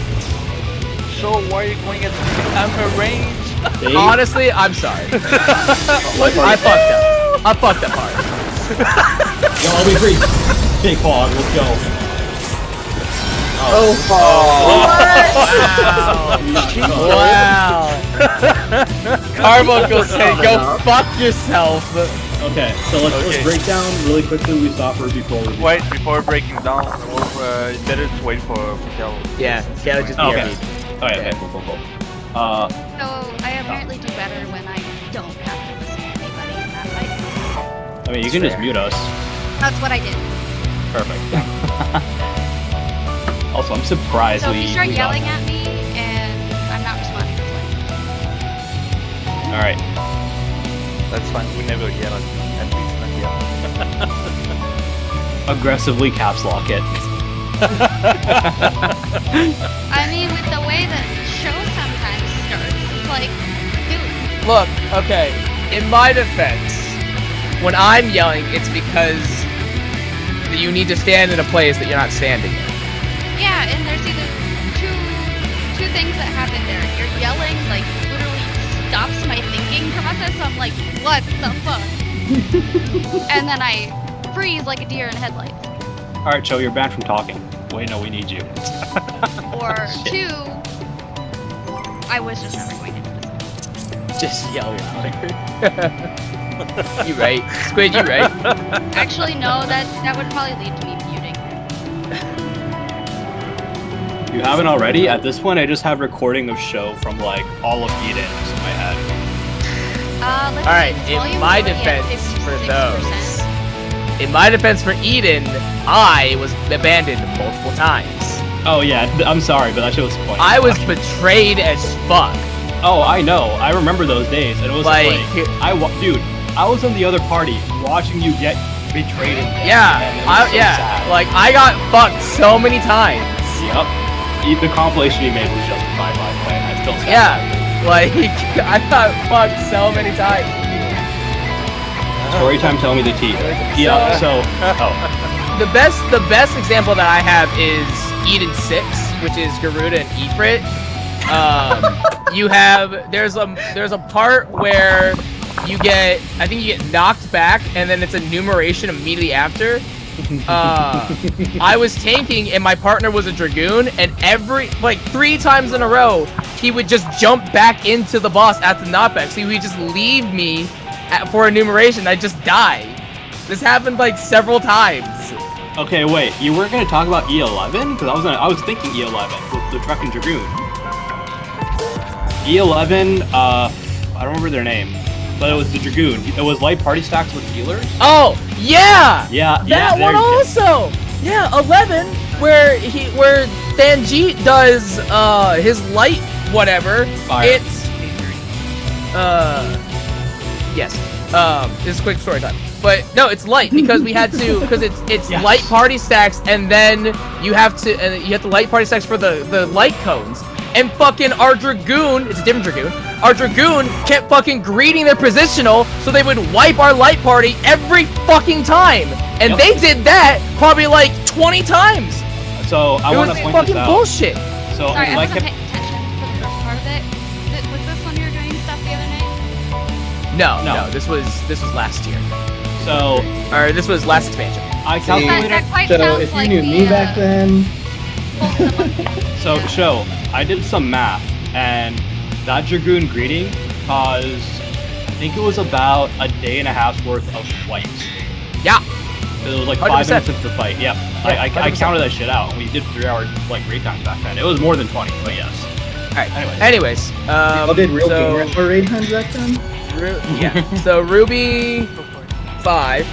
So why are you going at the range? Dave, Honestly, I'm sorry. I fucked up. I fucked up hard. yo, I'll be free. Big fog, let's go. Wow. Carbuncle said, "Go fuck yourself." Okay, so let's Okay. break down really quickly. We stop her before we. Wait, before breaking down, it's better to wait for Kel. Yeah, Caleb just Okay. BRB'd. Oh yeah, okay, cool. So I apparently do better when I don't have to listen to anybody in that fight. I mean, you can just Fair. mute us. That's what I did. Perfect. Also, I'm surprised So if we. you start we got yelling that. at me and I'm not responding, that's All right. That's fine. We never yell at least not yell. Aggressively caps lock it. I mean, with the way that the show sometimes starts, it's like, dude, Look, okay. In my defense, when I'm yelling, it's because you need to stand in a place that you're not standing in. yeah, and there's either two things that happen there. You're yelling, like, literally stops my thinking process. I'm like, what the fuck? And then I freeze like a deer in headlights. All right, Cho, you're banned from talking. Wait, no, we need you. Or two, I was just never going to do this. Just yell louder. You right. Squid, you right. Actually, no, that would probably lead to me muting. You haven't already? At this point, I just have recording of show from like all of Eden in my head. Let's All right. see, volume In my already at defense for 56%. those, in my defense for Eden, I was abandoned multiple times. Oh yeah, I'm sorry, but that shit was funny. I was betrayed as fuck. Oh, I know. I remember those days, and it was Like- dude, I was on the other party watching you get betrayed. Yeah, And it was so yeah. sad. Like I got fucked so many times. Yep. The compilation you made was justified, by the way. I still stand Yeah, like I got fucked so many times. by it. Story time, tell me the tea. Yeah. So, oh, The best example that I have is Eden 6, which is Garuda and Ifrit. You have there's a part where you get knocked back and then it's a numeration immediately after. I was tanking and my partner was a Dragoon, and like 3 times in a row he would just jump back into the boss at the knockback. So he would just leave me for a numeration. I'd just die. This happened like several times. okay, wait. You weren't gonna talk about E11 because I was thinking E11 with the truck and Dragoon. E11, I don't remember their name, but it was the Dragoon. It was light party stacks with healers. Oh yeah, Yeah, that one also. Yeah, 11, where Thanjit does his light whatever. Fire. It's yes. This is a quick story time. But no, it's light because we had to because it's Yes. light party stacks, and then you have to light party stacks for the light cones. And fucking our Dragoon, it's a different Dragoon, our Dragoon kept fucking greeting their positional so they would wipe our light party every fucking time. And Yep. they did that probably like 20 times. So I It want was to point fucking this out. bullshit. So Sorry, I like wasn't paying attention for the first part of it. Was this when you were doing stuff the other night? No, this was last year. so Or this was last expansion. I That, calculated. that quite So sounds if you like knew the, me back then, So show, I did some math, and that Dragoon greeting caused, I think it was about a day and a half's worth of flights. Yeah. It was like 5 100%. minutes into the fight. Yep. I 100%. counted that shit out. We did 3-hour like raid times back then. It was more than 20, but yes. Alright. Anyways. Anyways, Oh, did real so, gamer raid times back then? yeah. So Ruby 5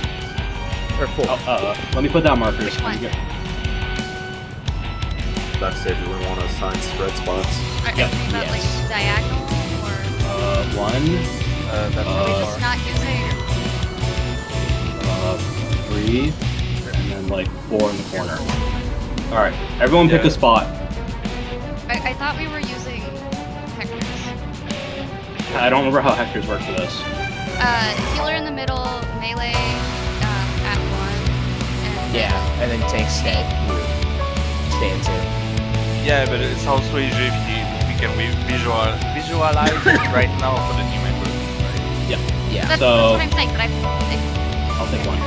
or 4. Let me put down markers. Which one? Backstage, we want to assign spread spots. Are you Yep. talking about like diagonal or 1, That's are we just not using? 3, and then like 4 in the corner. All right, everyone pick Yeah. a spot. I thought we were using Hector's. I don't remember how Hector's work for this. Healer in the middle, melee at 1, and Yeah, and then tank stay in 2. Yeah, but it's also easier if we can visualize it right now for the new members, right? Yeah. That's So- what I'm saying. But I'll take 1.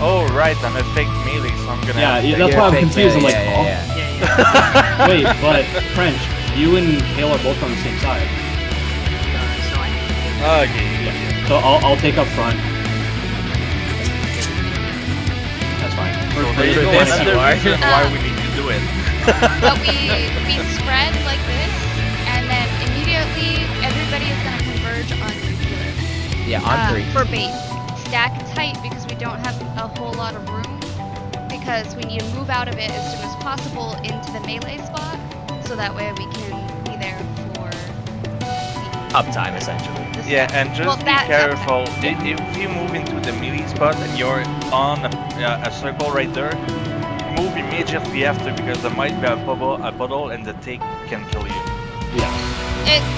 Oh, right, I'm a fake melee, so I'm gonna Yeah, have to yeah, take that's why I'm Fake confused. I'm melee, like, yeah, oh, yeah, Yeah, yeah. wait, but French, you and Hale are both on the same side. So I Okay, Yeah. So I'll take up front. That's fine. so First there you place, go, this another you are. reason why we need to do it. but we spread like this, and then immediately everybody is gonna converge on your healer. Yeah, on 3. For bait. Stack tight because we don't have a whole lot of room. Because we need to move out of it as soon as possible into the melee spot, so that way we can be there for Uptime, essentially. the Yeah, stack. and just Well, be that's careful. uptime. If you move into the melee spot and you're on a circle right there, move immediately after because there might be a puddle and the take can kill you. Yeah.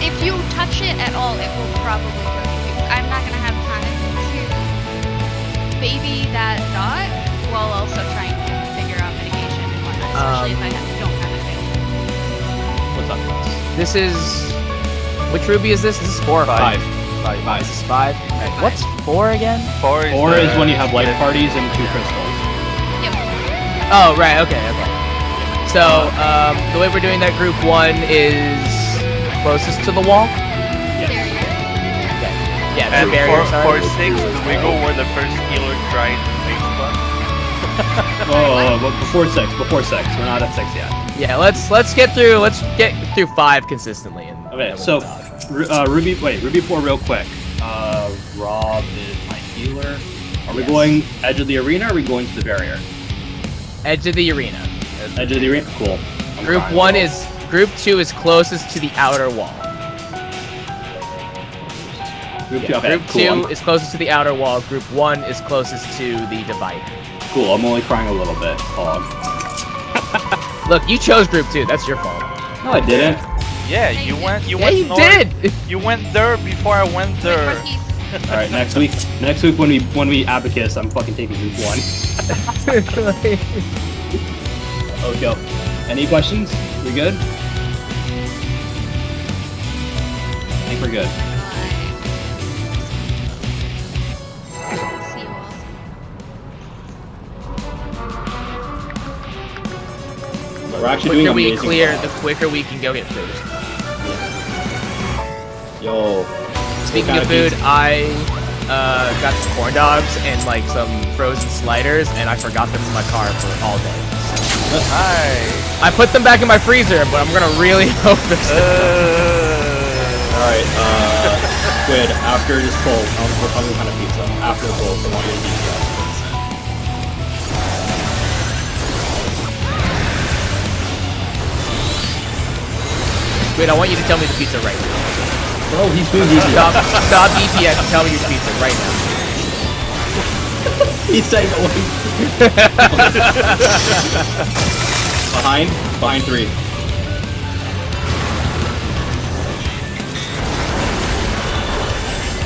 If you touch it at all, it will probably kill you. I'm not gonna have time to baby that dot while also trying to figure out mitigation and whatnot, especially if I don't have it available. What's up? This is... Which Ruby is this? This is 4 or 5? 5. This is 5? Okay. What's 4 again? 4 is when you have light parties and 2 crystals. Yep. Oh, right, okay. So, the way we're doing that group 1 is closest to the wall? There you go. Okay. Yeah, And the barrier, for sorry. 6, we go where the first healer tried to face spot. Before 6. We're not at 6 yet. Yeah, let's get through 5 consistently. And Okay, then we so can talk. Ruby 4 real quick. Rob is my healer. Are we Yes. going edge of the arena or are we going to the barrier? Edge of the arena. Edge of the arena? Cool. I'm Group fine. Group 2 is closest to the outer wall. Group Yeah, 2, okay, group cool. 2 is closest to the outer wall. Group 1 is closest to the divider. Cool, I'm only crying a little bit. Hog. Look, you chose group 2. That's your fault. No, I didn't. Yeah, you went Yeah, you north. did. You went there before I went Wait, there. rookies. All right, next week when we abacus, I'm fucking taking group 1. Okay. Go. Any questions? We good? I think we're good. See you all. We're actually quicker doing we amazing clear, well. the quicker we can go get food. Yo. Speaking What of kind food, I got some corn dogs and like some frozen sliders, and I forgot them in my car for all day. Hi. I put them back in my freezer, but I'm gonna really hope this. Alright, Squid, after this poll, we'll probably kind of pizza. After the poll, I want you to pizza. Wait, I want you to tell me the pizza right now. Bro, he's doing easy. Stop EPS and tell me your pizza right now. He's saying Behind 3.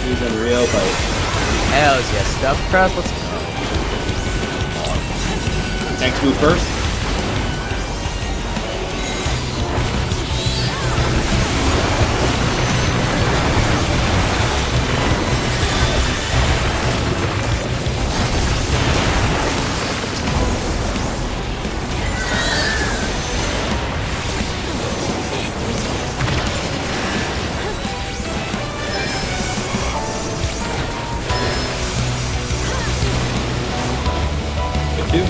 He's in real fight. Hells yes, stuffed crust. Let's go. Tanks move first. 2.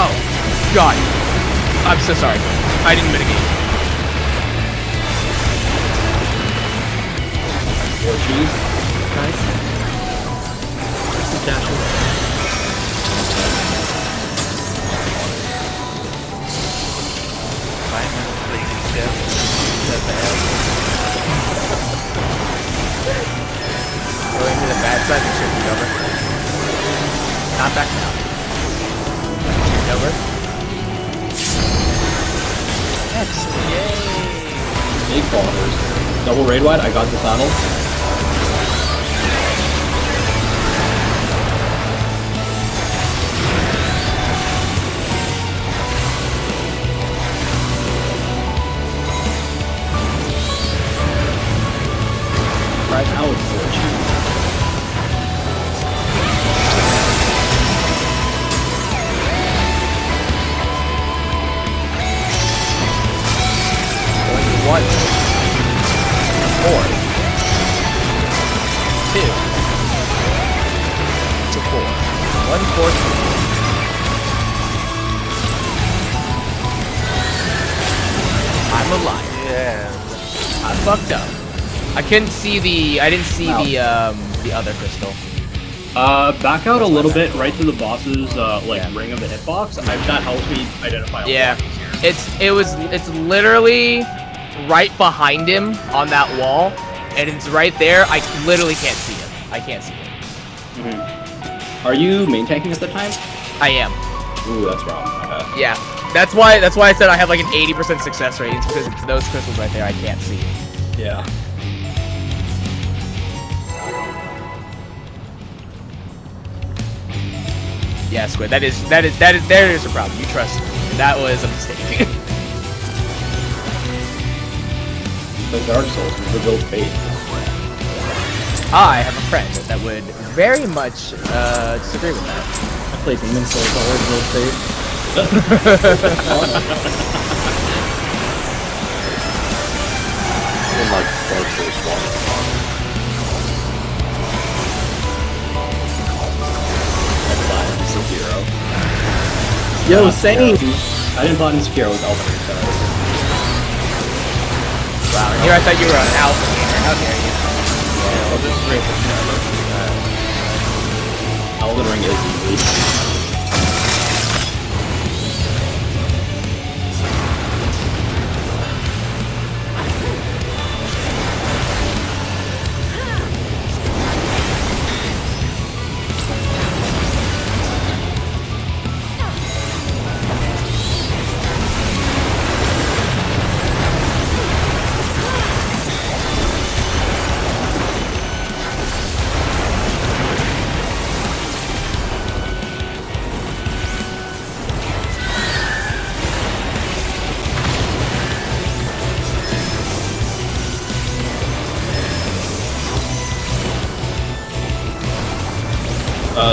Oh, God. I'm so sorry. I didn't mitigate. 4 cheese. Nice. This is dashes. Simon playing chess. That's Going to the bad side, make sure it's over. Not back now. Over. Excellent. Yay. Big followers. Double raid wide, I got the saddle. Right now it's 4 cheese. Going 1. 4. 2. To 4. 1, 4, 3. I'm alive. Yeah. I fucked up. I couldn't see the. I didn't see the other crystal. Back out a little bit, right to the boss's ring of the hitbox. That helps me identify. Yeah, it's literally right behind him on that wall, and it's right there. I literally can't see him. I can't see him. Mm-hmm. Are you main tanking at the time? I am. Ooh, that's wrong. Okay. Yeah, that's why I said I have like an 80% success rate. It's because it's those crystals right there. I can't see. Yeah. Yeah, Squid. There is your problem. You trust me. That was a mistake. The Dark Souls, revealed fate. I have a friend that would very much disagree with that. I played Demon Souls, always real fate. In like Dark Souls 1. Yo, same! I didn't plot in Sekiro with Elden Ring, so. Wow, here I thought you were an alpha gamer. How dare you? Well, this is great. Elden Ring is easy.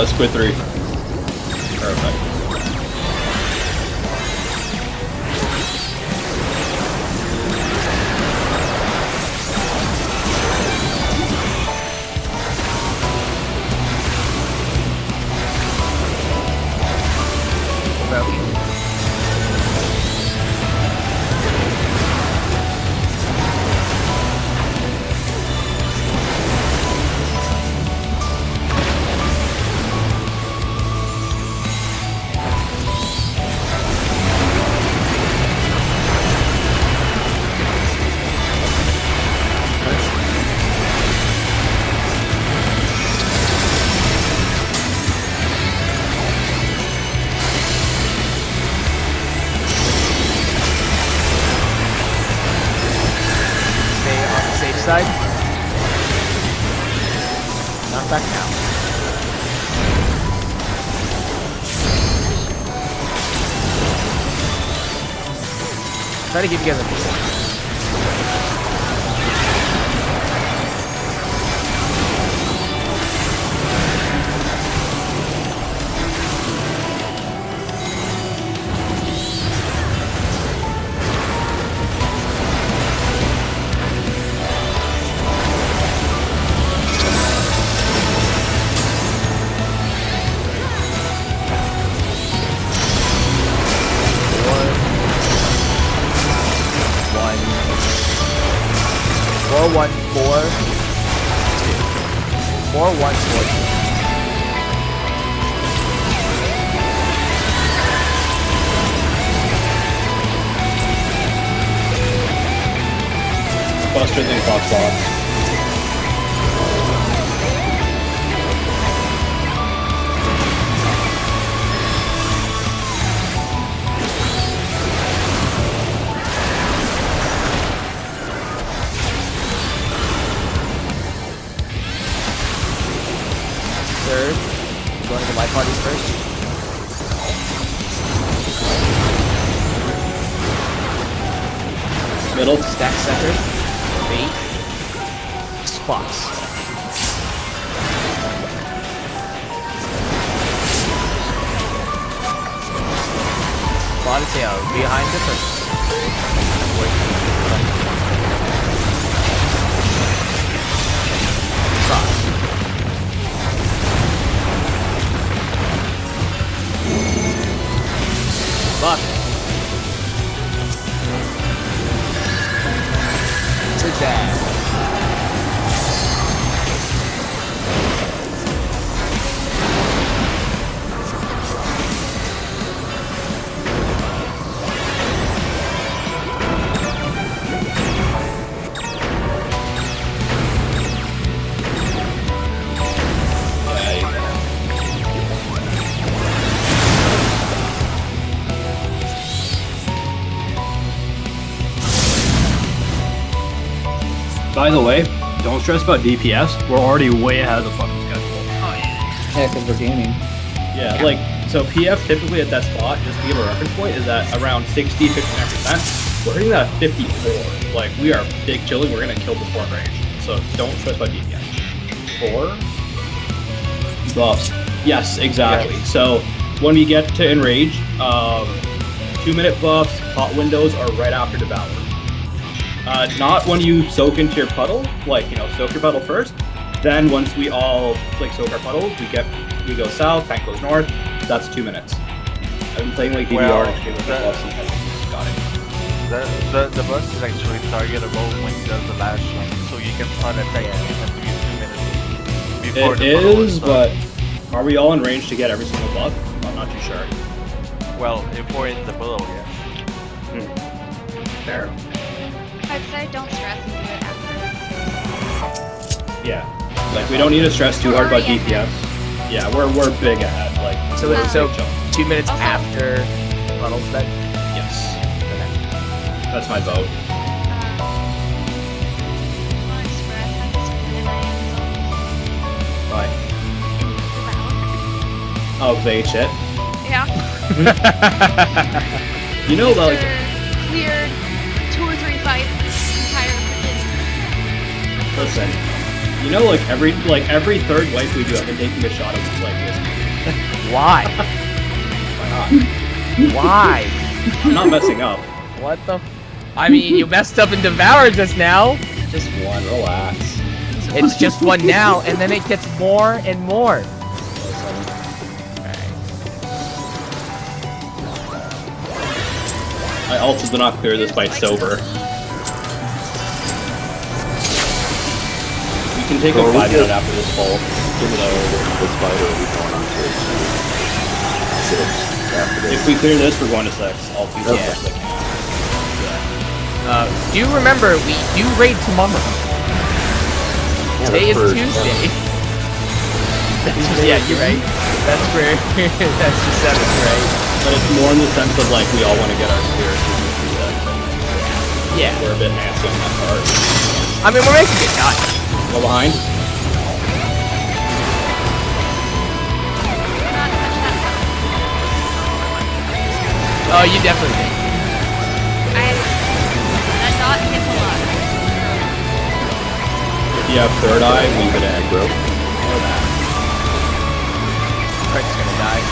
Squid 3. Perfect. Side. Not back now. Try to give you guys a Four, one, four, two. 4, 1, 4, 2. Buster than Fox Box. Third. Going to the light parties first. Middle. Stack center. Bait. Spots. Spotted tail behind the first. Cross. Fuck. Zigzag. By the way, don't stress about DPS. We're already way ahead of the fucking schedule. Oh yeah. Yeah, because we're gaming. Yeah, like, so PF typically at that spot, just to give a reference point, is at around 60, 59%. We're hitting that at 54. Like, we are big chilling. We're going to kill before range. So don't stress about DPS. 4 buffs. Yes, exactly. So when we get to enrage, 2-minute buffs, hot windows are right after Devour. Not when you soak into your puddle, like, you know, soak your puddle first. Then once we all, like, soak our puddles, we go south, tank goes north. That's 2 minutes. I've been playing, like, DDR Well, and shit with the boss and everything. Got it. The boss is actually targetable when he does the last run, so you can start attacking him at 2 minutes before It the puddle is, starts. but are we all in range to get every single buff? I'm not too sure. Well, if we're in the puddle, yeah. Fair. I'd say don't stress and do it after. Yeah. Like, we don't need to stress too hard about DPS. Yeah, we're big ahead. Like, So, we're so big chunk. 2 minutes Also- after puddles then? Yes. That's my vote. Don't express how this feelings. Bye. Oh, they ate shit. Yeah. You know, like, Cleared 2 or 3 fights entire freaking. listen. You know, like every third wipe we do, I've been taking a shot of like whiskey. Why? Why not? Why? I'm not messing up. What the? I mean, you messed up and devoured just now. Just one. Relax. It's just one now, and then it gets more and more. I also do not clear this fight sober. We can take So a we 5 minute get- after this poll. Finish this fight, or are we going on to 6 after this? If we clear this, we're going to 6. I'll do Yeah. as I can. Do remember, we do raid tomorrow. Yeah, Today is that's for- Tuesday. Yeah, you're right. That's for that's the 7th, right? But it's more in the sense of like we all want to get our spirits through that. Yeah. We're a bit nasty on that part. I mean, we're making it done. Go behind. Not touch that. Oh, you definitely did. I If you have third eye, leave it in. Aggro. French is gonna die.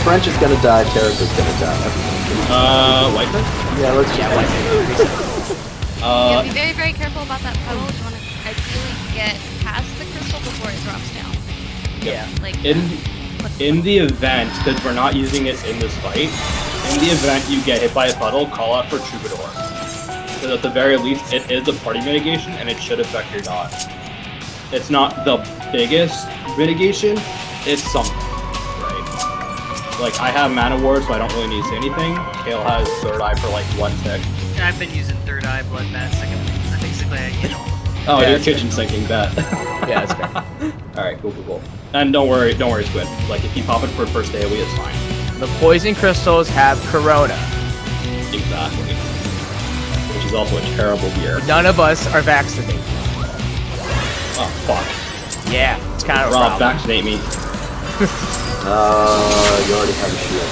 French is gonna die, Terra's gonna die. Everyone's gonna die. White French? Yeah, let's just Yeah, be very, very careful about that puddle. You want to ideally get past the crystal before it drops down. Yeah. Like In the event, because we're not using it in this fight, in the event you get hit by a puddle, call out for Troubadour. So at the very least, it is a party mitigation, and it should affect your dodge. It's not the biggest mitigation, it's something, right? Like, I have Mana Ward, so I don't really need to say anything. Kale has third eye for like 1 tick. And I've been using third eye, bloodbath, second. Basically, Oh, Yeah, you're it's kitchen sinking that. Yeah, that's fair. Alright, cool. And don't worry, Squid. Like, if you pop it for first AoE, it's fine. The poison crystals have Corona. Exactly. Which is also a terrible gear. None of us are vaccinated. Oh, fuck. Yeah, it's kind of a Rob, problem. vaccinate me. you already have a shield.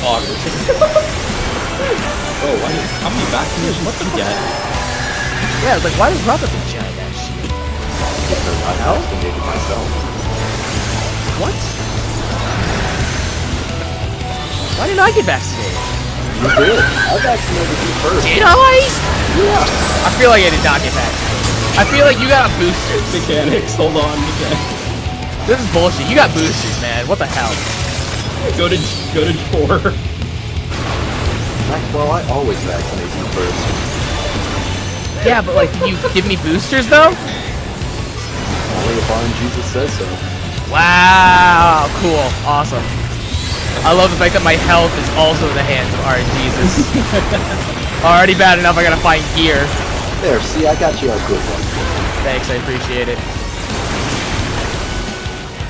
Oh, how many vaccinations what did you get? Yeah, I was like, why does Rob have a giant ass shield? Because I vaccinated myself. What? Why didn't I get vaccinated? You did. I vaccinated you first. Did I? Yeah. I feel like I did not get vaccinated. I feel like you got boosters. Mechanics, hold on, mechanics. This is bullshit. You got boosters, man. What the hell? Go to Jor. Well, I always vaccinate you first. Yeah, but like, can you give me boosters though? Only if Iron Jesus says so. Wow, cool, awesome. I love the fact that my health is also in the hands of Art Jesus. Already bad enough, I gotta find gear. There, see, I got you a good one. Thanks, I appreciate it.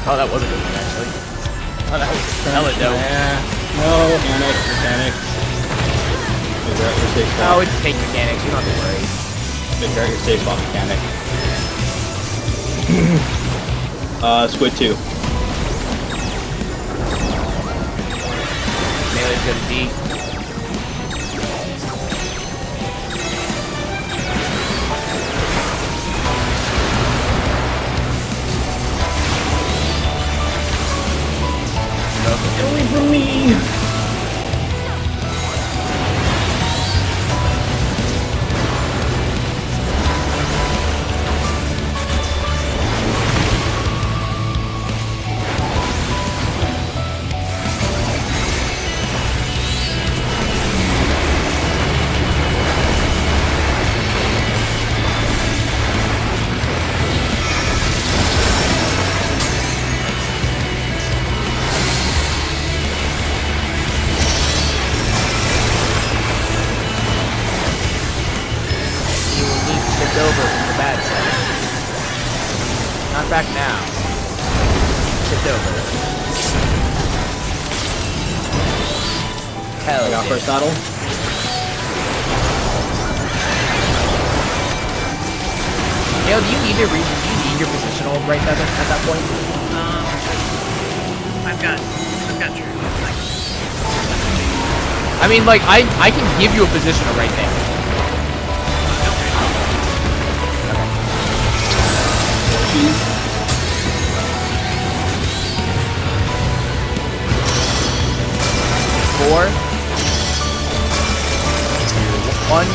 Oh, that was a good one, actually. Oh, that was hella dope. No, mechanics. Figure out your safe spot. Oh, it's tank mechanics, you don't have to worry. Figure out your safe spot mechanic. Squid 2. Melee's gonna D. Get away from me! You will need to shift over from the bad side. Not back now. Shift over. Hell I got yeah. first battle. Dale, do you need your positional right at that point? I've got true. I mean, like, I can give you a positional right there. Four, 1,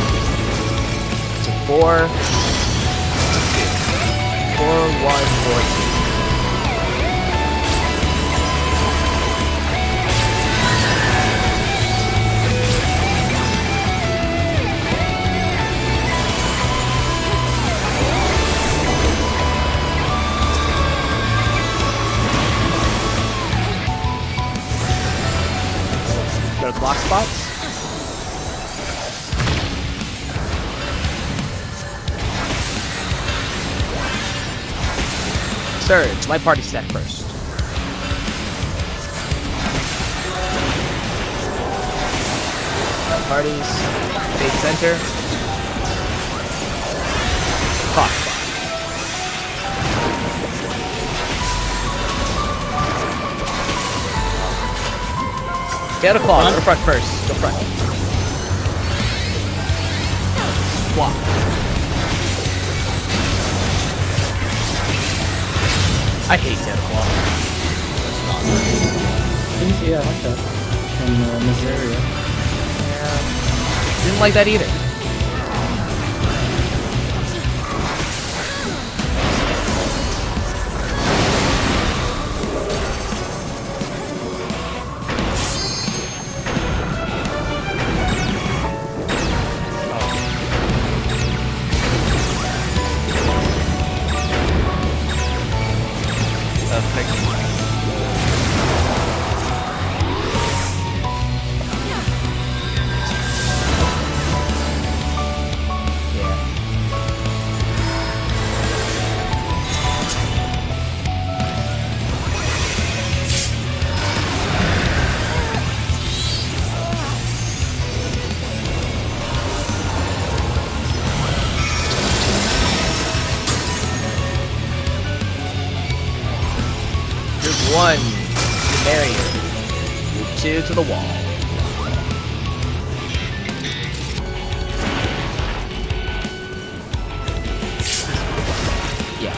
4, 4, 1, 4, 2. Go to block spots. Surge, my party stack first. Parties, big center. Clock spot. Get a claw, go to front first. Go front. Swap. I hate 10 o'clock. Yeah, I like that. From Missouri. Yeah. Didn't like that either. One, the barrier. Move 2 to the wall. Yeah.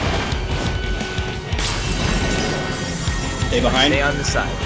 Stay behind. Stay on the side.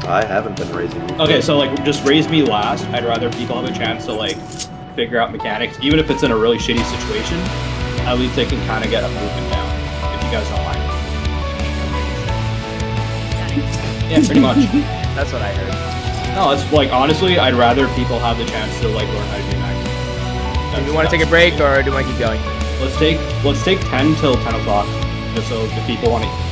I haven't been raising you. Okay, so like just raise me last. I'd rather people have a chance to like figure out mechanics, even if it's in a really shitty situation. At least they can kind of get a movement down. If you guys don't mind. Yeah, pretty much. That's what I heard. No, it's like honestly, I'd rather people have the chance to like learn how to do max. Do you want to take a break or do I keep going? Let's take 10 till 10 o'clock, just so if people want to.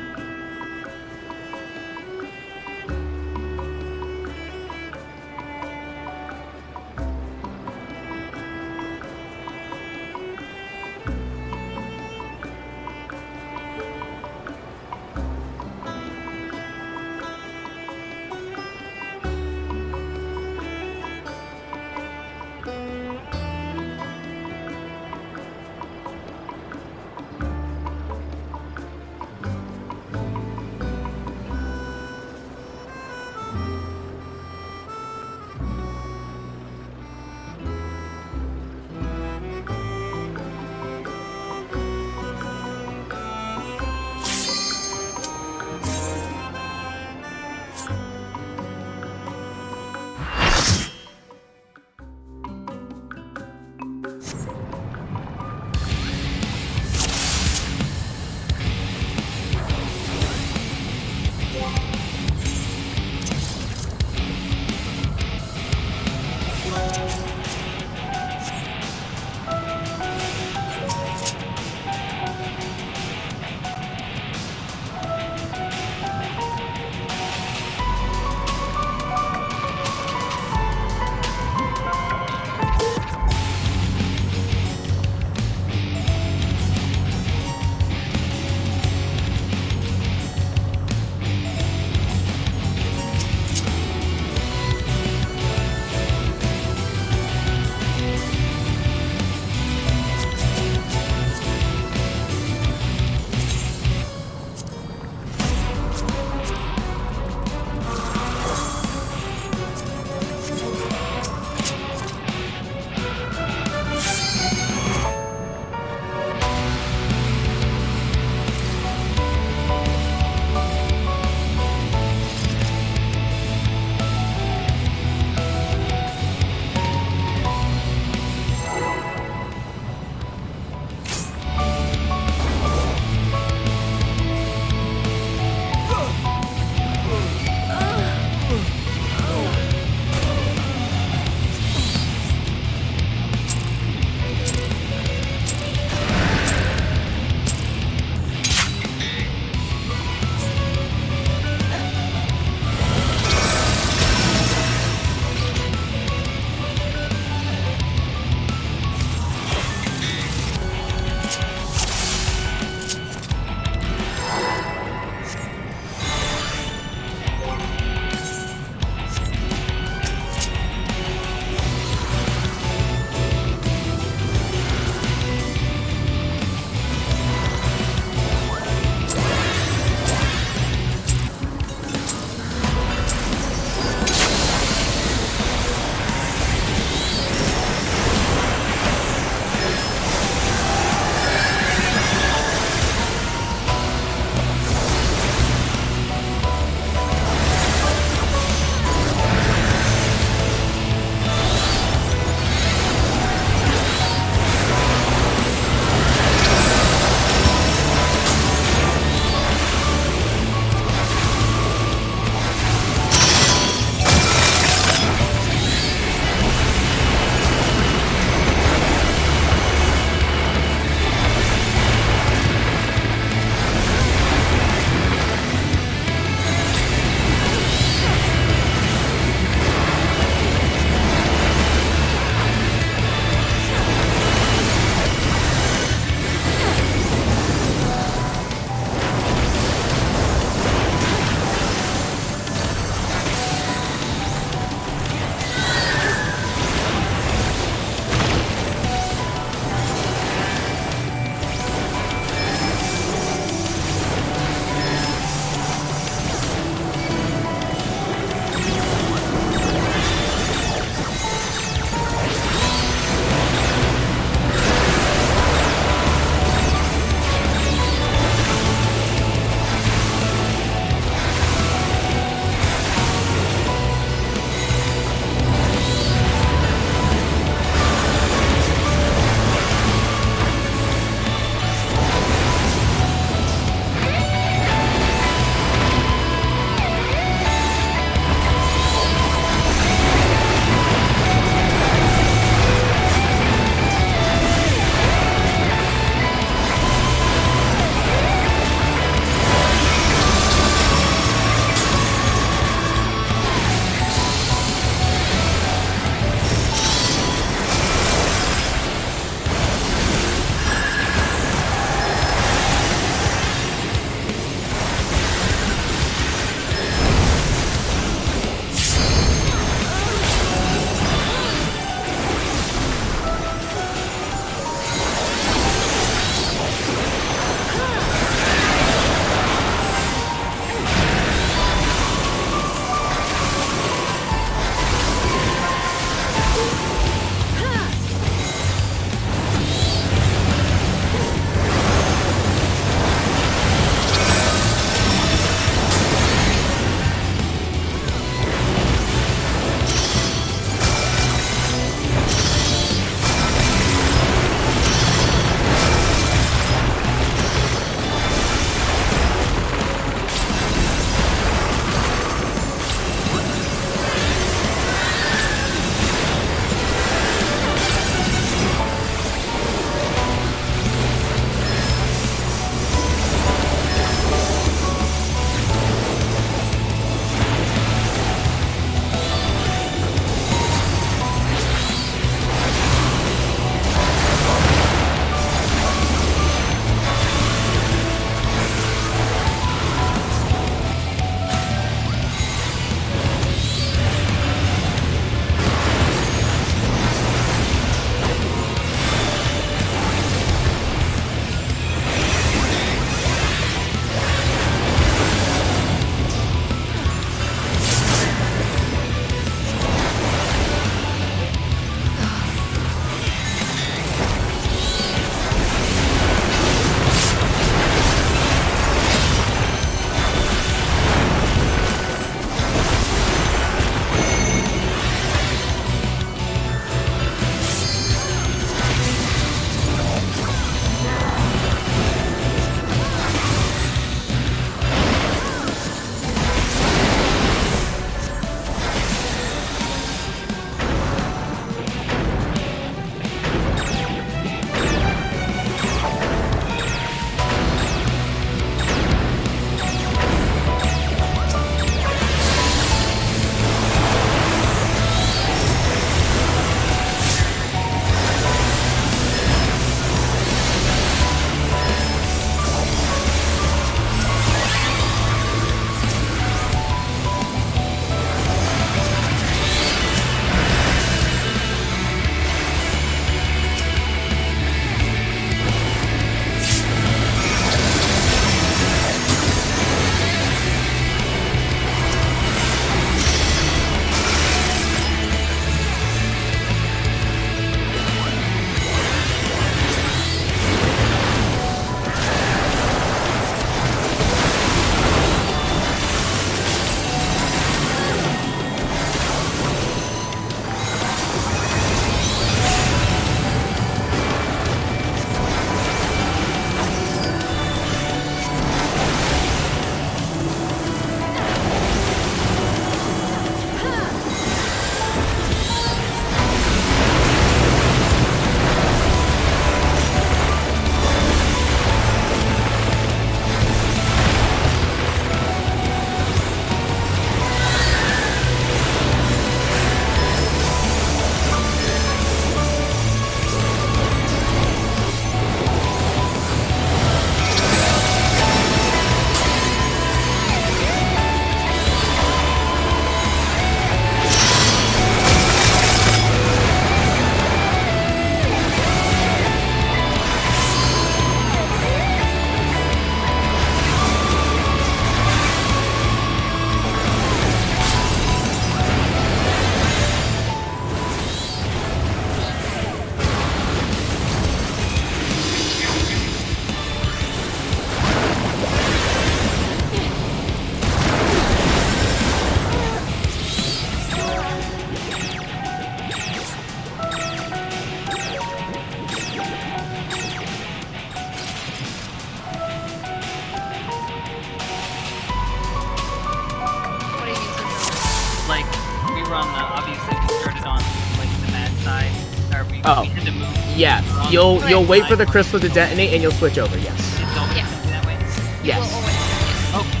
run, obviously we started on like the mad side. Or we Oh. had to move. Yeah, on you'll the you'll wait for the side. crystal to detonate and you'll switch over. Yes. It's always Yeah. gonna be that way. You Yes. will always do it. Okay.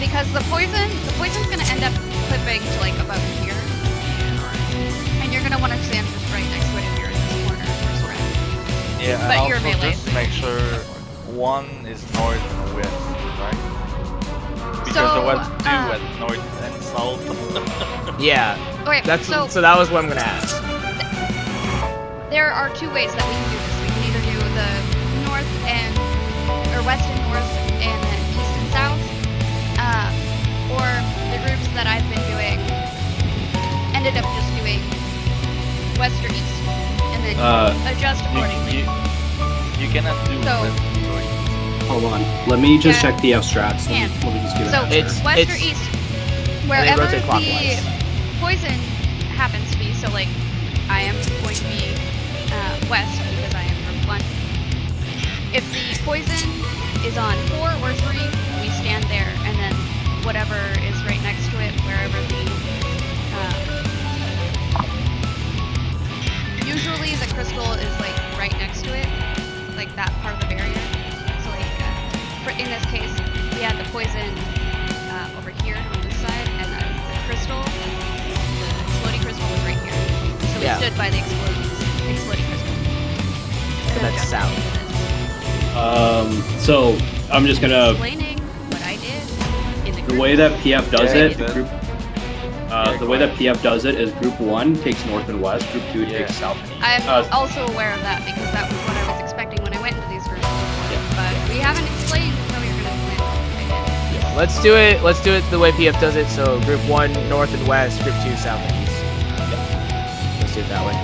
Because the poison's gonna end up clipping to like about here. And you're gonna want to stand just right next to it if you're in this corner or spread. Yeah, But and you're also melee. just make sure one is north and west, right? Because So, the ones do at north and south. Yeah. Okay, That's so so that was what I'm gonna ask. there are two ways that we can do this. We can either do the north and or west and north and then east and south, or the groups that I've been doing ended up just doing west or east and then adjust accordingly. You cannot do So- west or east. Hold on. Let me just Yeah. check the strats. Can. Let me just do So that. It's- west or it's- east, wherever rotate the clockwise. poison happens to be. So like, I am going to be west because I am group 1. If the poison is on 4 or 3, we stand there, and then whatever is right next to it, wherever the usually the crystal is like right next to it, like that part of the barrier. So like, in this case, we had the poison over here on this side, and then the crystal, the exploding crystal was right here. So Yeah. we stood by the exploding crystal. And that's adjusted south. to this. So I'm just gonna. Explaining what I did in the The group. way that PF does Yeah, it, good. group, Yeah, the go way that ahead. PF does it is Group 1 takes north and west, Group 2 Yeah. takes south and east. I'm also aware of that because that was what I was expecting when I went into these groups. But we haven't explained how you're gonna plan it. Let's do it. Let's do it the way PF does it. So group 1 north and west, group 2 south and east. Let's do it that way.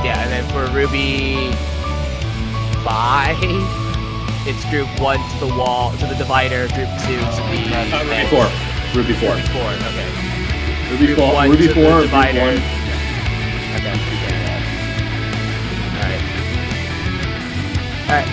Yeah, and then for Ruby 5, it's group 1 to the wall, to the divider, group 2 to the Ruby edge. 4. Ruby 4. Ruby 4, okay. Ruby Group 4. one Ruby to 4. the Group divider. 1. Okay. Alright. Alright.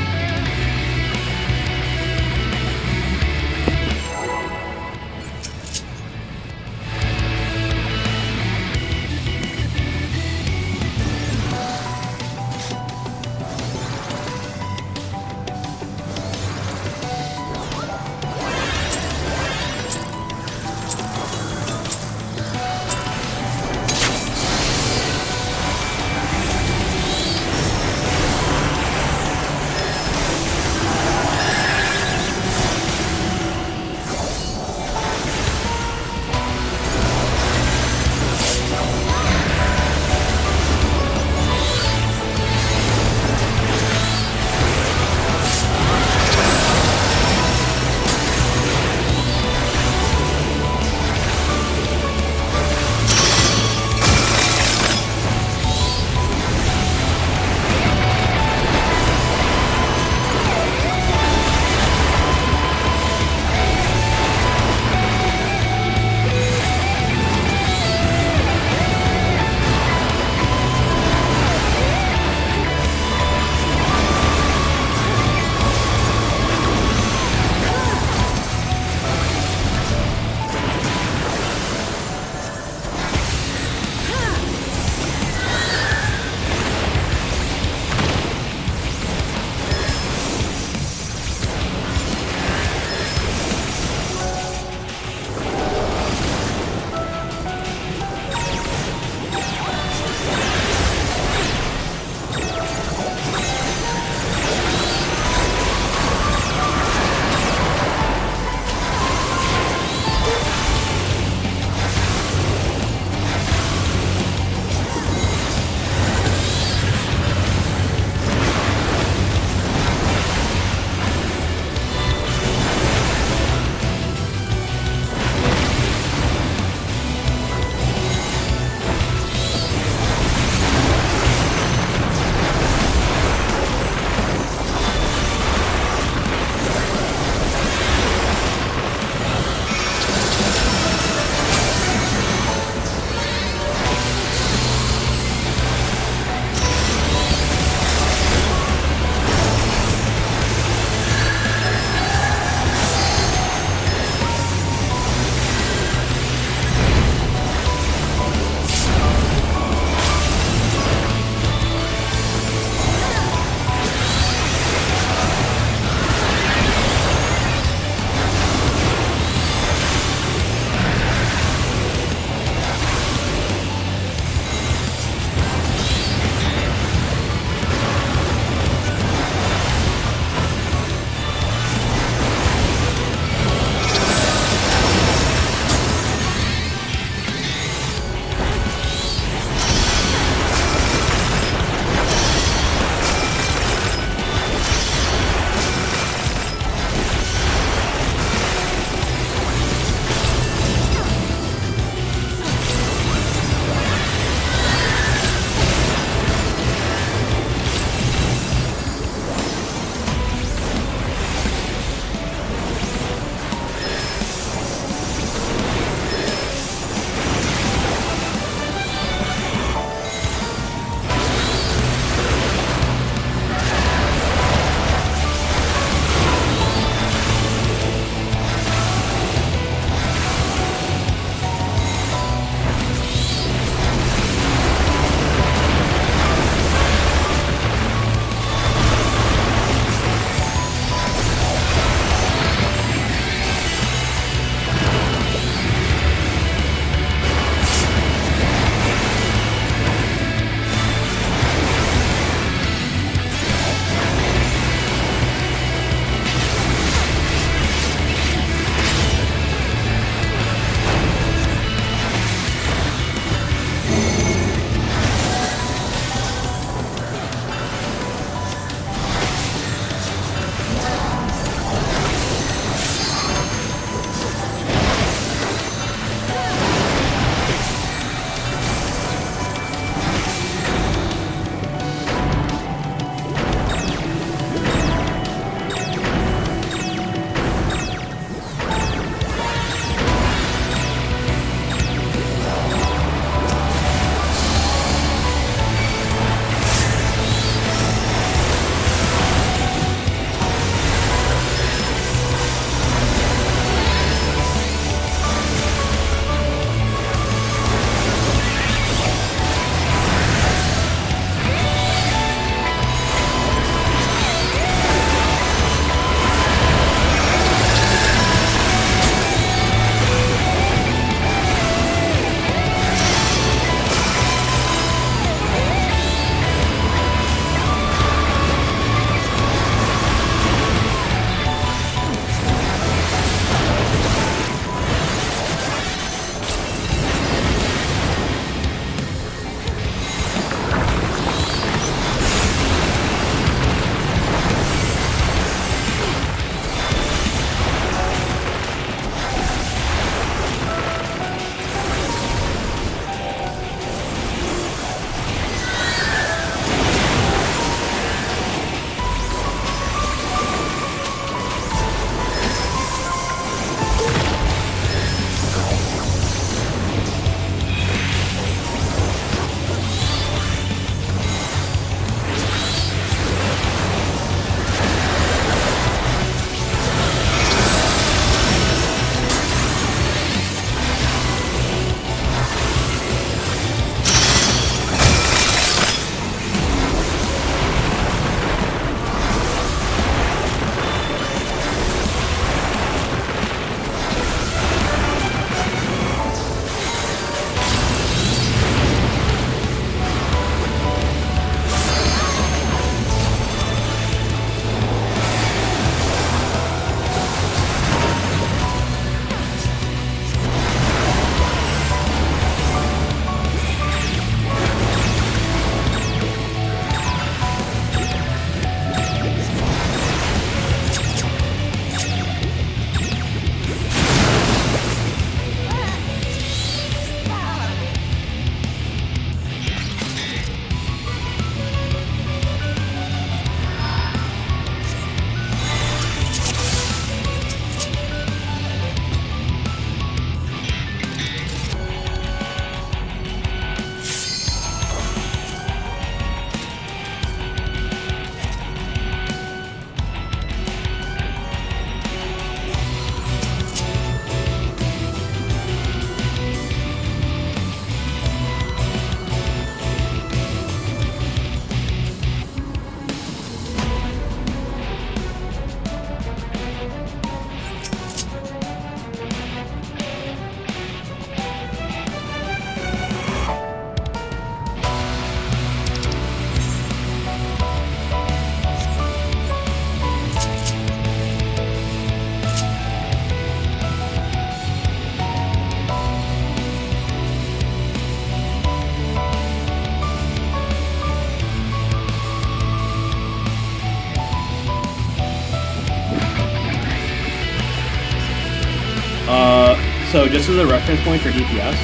So just as a reference point for DPS,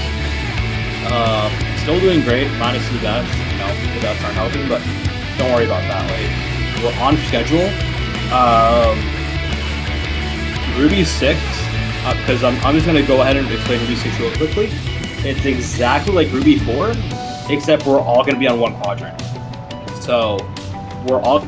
still doing great, minus the deaths. You know, the deaths aren't helping, but don't worry about that. Like, we're on schedule. Ruby 6, because I'm just gonna go ahead and explain Ruby 6 real quickly. It's exactly like Ruby 4, except we're all gonna be on one quadrant. So we're all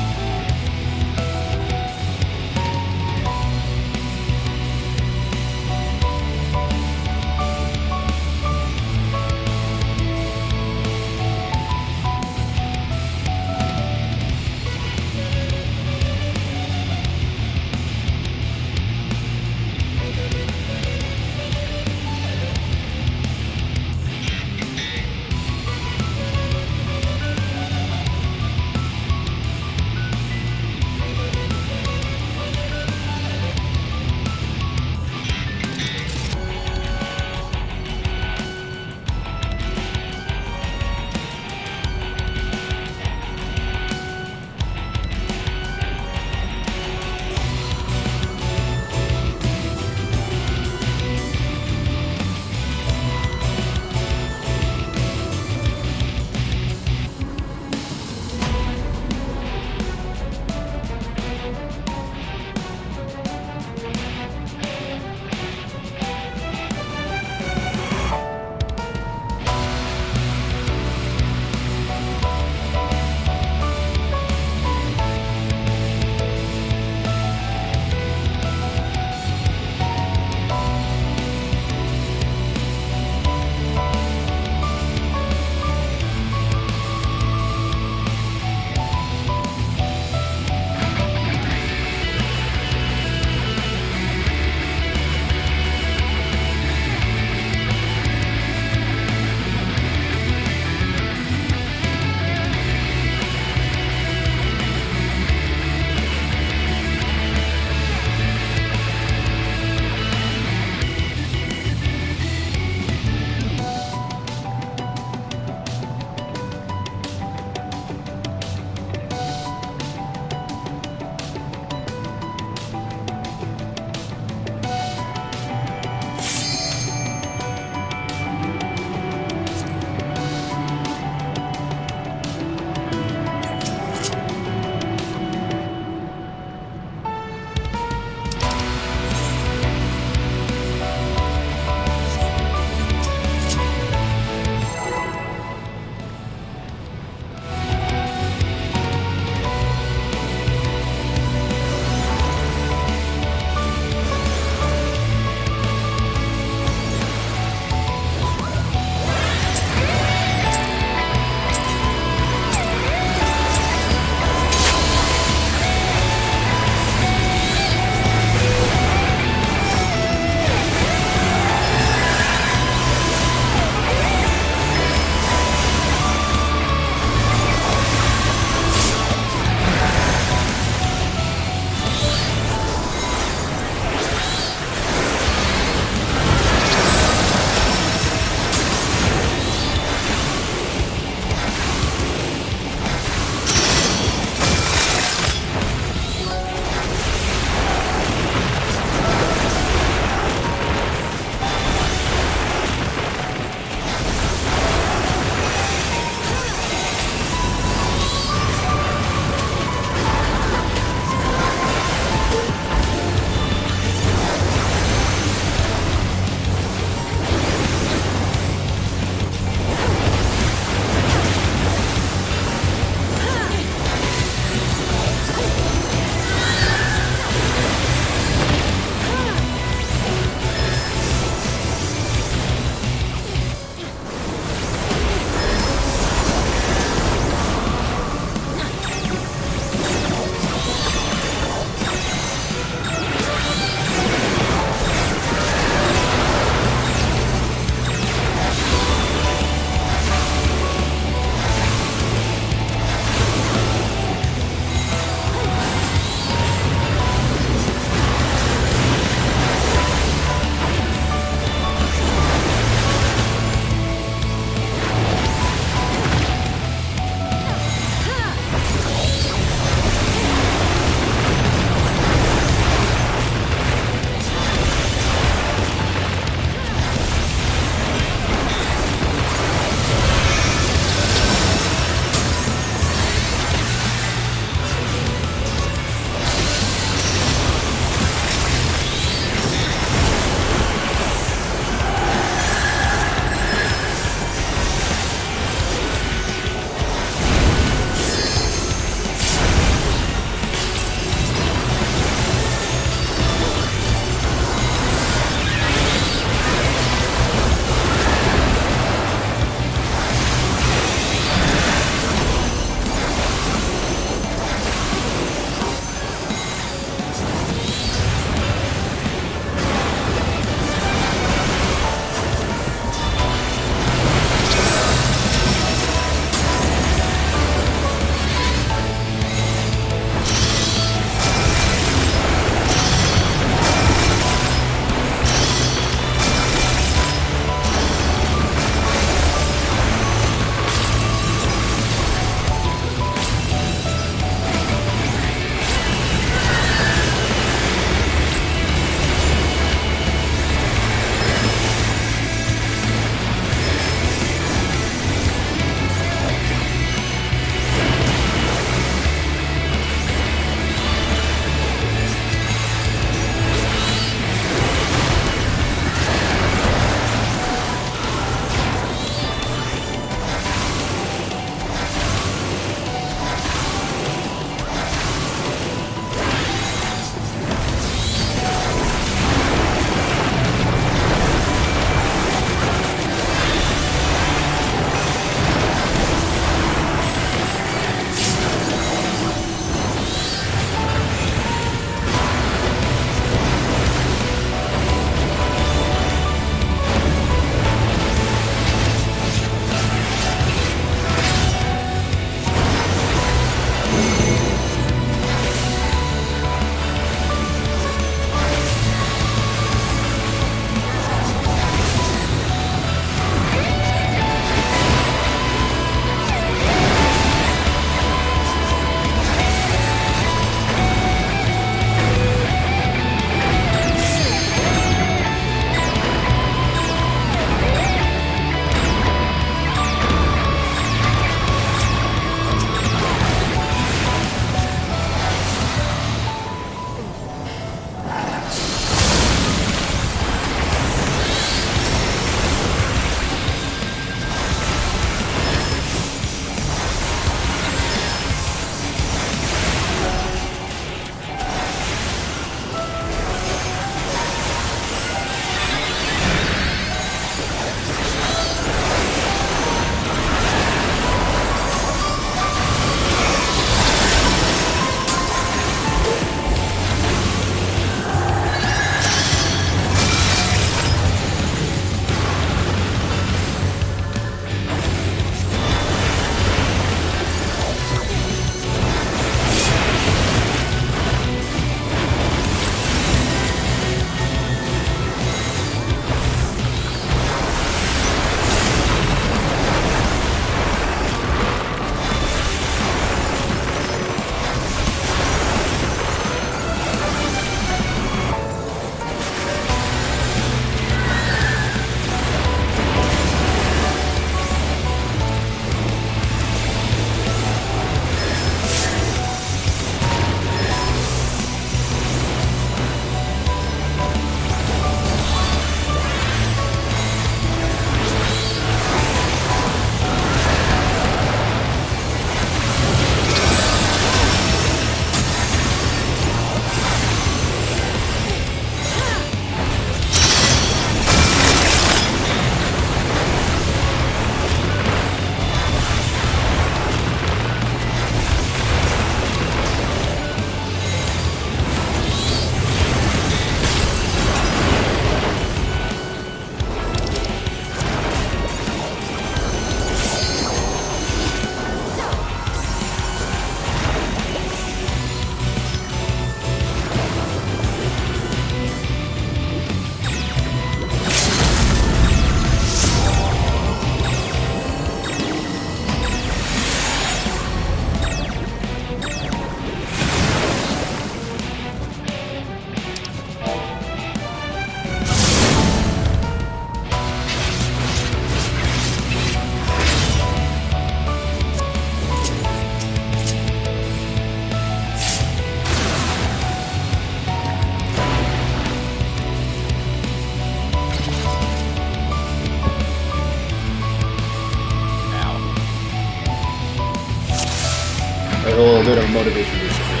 a little bit of a motivation recently.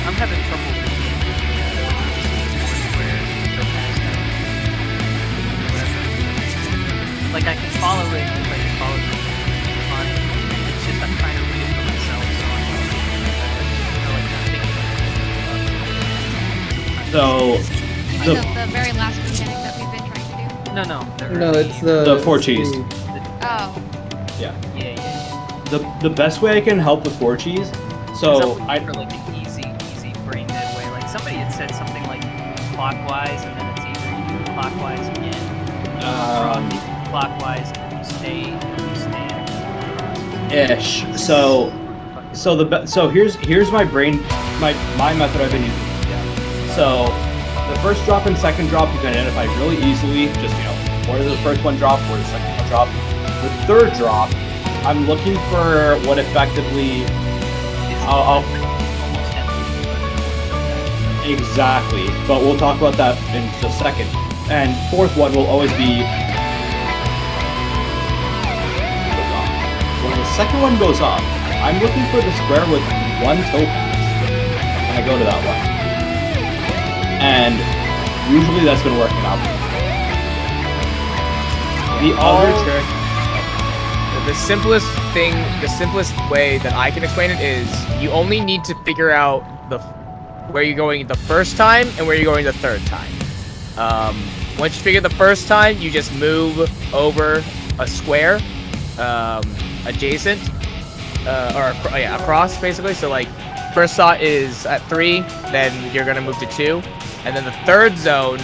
I'm having trouble with like I can follow it if I just follow it. It's fine. It's just I'm trying to read it for myself, so I'm like not thinking. So Is the, it the very last mechanic that we've been trying to do? No, No, it's the 4 cheese. Oh. Yeah. The best way I can help with 4 cheese. So I for like an easy brain dead way. Like somebody had said something like clockwise, and then it's either you do clockwise again, clockwise, and then you stay, and you stand. ish. So here's my brain my method I've been using. Yeah. So the first drop and second drop you can identify really easily. Just where does the first one drop, where does the second one drop. The third drop, I'm looking for what effectively. I'll exactly, but we'll talk about that in just a second. And fourth one will always be. When the second one goes up, I'm looking for the square with 1 topaz. When I go to that one. And usually that's been working out. The other trick. The simplest way that I can explain it is you only need to figure out where you're going the first time and where you're going the third time. Once you figure the first time, you just move over a square adjacent across basically. So like first thought is at 3, then you're gonna move to 2, and then the third zone.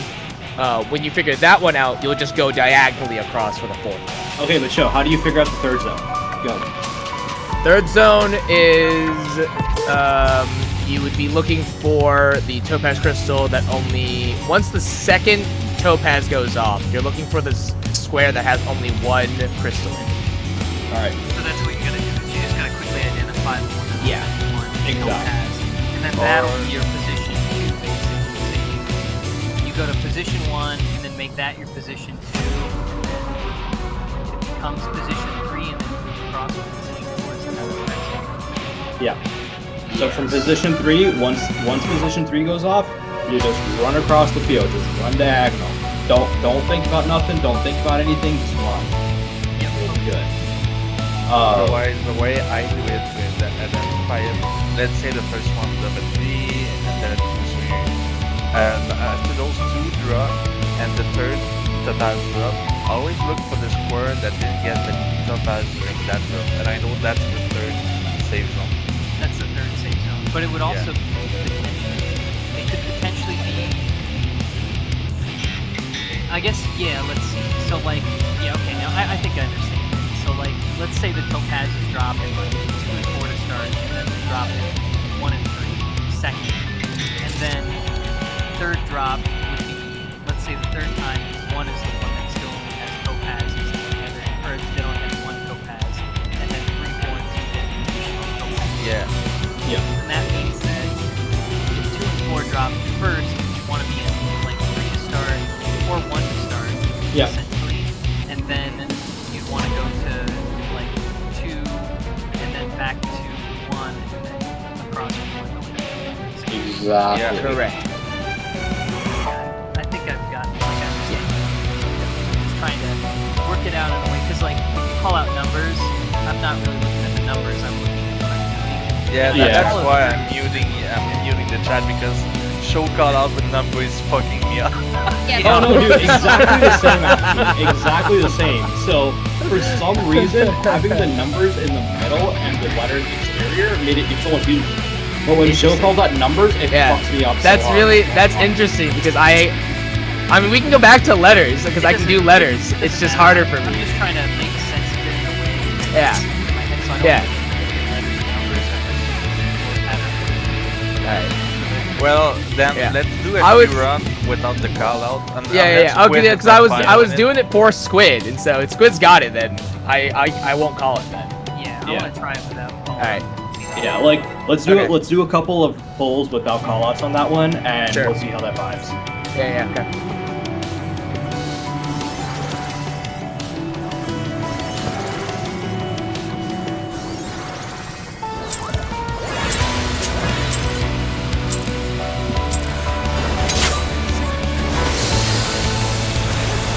When you figure that one out, you'll just go diagonally across for the 4th. Okay, but show, how do you figure out the third zone? Go. Third zone is you would be looking for the topaz crystal that only once the second topaz goes off, you're looking for the square that has only 1 crystal in it. All right. So that's what you're gonna do. Is you just gotta quickly identify the one. Yeah. Exactly. Topaz, and then that'll be your position 2, basically. So you go to position 1, and then make that your position 2. Comes position 3 and then cross to position 4. So that was next. Yeah. So from position 3, once position 3 goes off, you just run across the field, just run diagonal. Don't think about nothing. Don't think about anything. Just run. Yep. You'll be good. Otherwise, the way I do it with identify it, let's say the first one is a 3 and then a 2, 3, and after those 2 drop and the third topaz drop, always look for the square that didn't get the topaz during that drop, and I know that's the third safe zone. That's the third safe zone. But it would also it could potentially be. I guess let's see. So like okay, now I think I understand. So like let's say the topaz is dropping like 2 and 4 to start, and then they drop it 1 and 3 second, and then third drop would be, let's say the third time 1 is the one that still only has topazes, or they only have 1 topaz, and then 3, 4, and 2 get an additional topaz. Yeah. And that means that if 2 and 4 drop first, you want to be in like 3 to start or 1 to start, essentially, and then you'd want to go to like 2 and then back to 1 and then across from 1 to 2. Exactly. Yeah. Correct. I think I've got like I'm just trying to work it out in a way, because like when you call out numbers, I'm not really looking at the numbers, I'm looking at what I'm doing. That's why I'm muting the chat, because show call out the number is fucking me up. Yeah. Oh no, dude, exactly the same actually. Exactly the same. So for some reason, having the numbers in the middle and the letters exterior made it so much easier. But when show calls out numbers, it fucks me up. That's so hard. really interesting because I mean we can go back to letters because I can do letters. It's just harder for I'm me. just trying to make sense of it in a way. Yeah. In my head, so I don't Yeah. letters and numbers. Alright. Well, then Yeah. let's do a I was- few run without the call out. And Yeah. Okay, because I was doing it for Squid, and so if Squid's got it, then I won't call it then. Yeah, I Yeah. want to try it without calling. Alright. Yeah, like let's do Okay. it. Let's do a couple of polls without callouts on that one, and Sure. we'll see how that vibes. Yeah. Okay.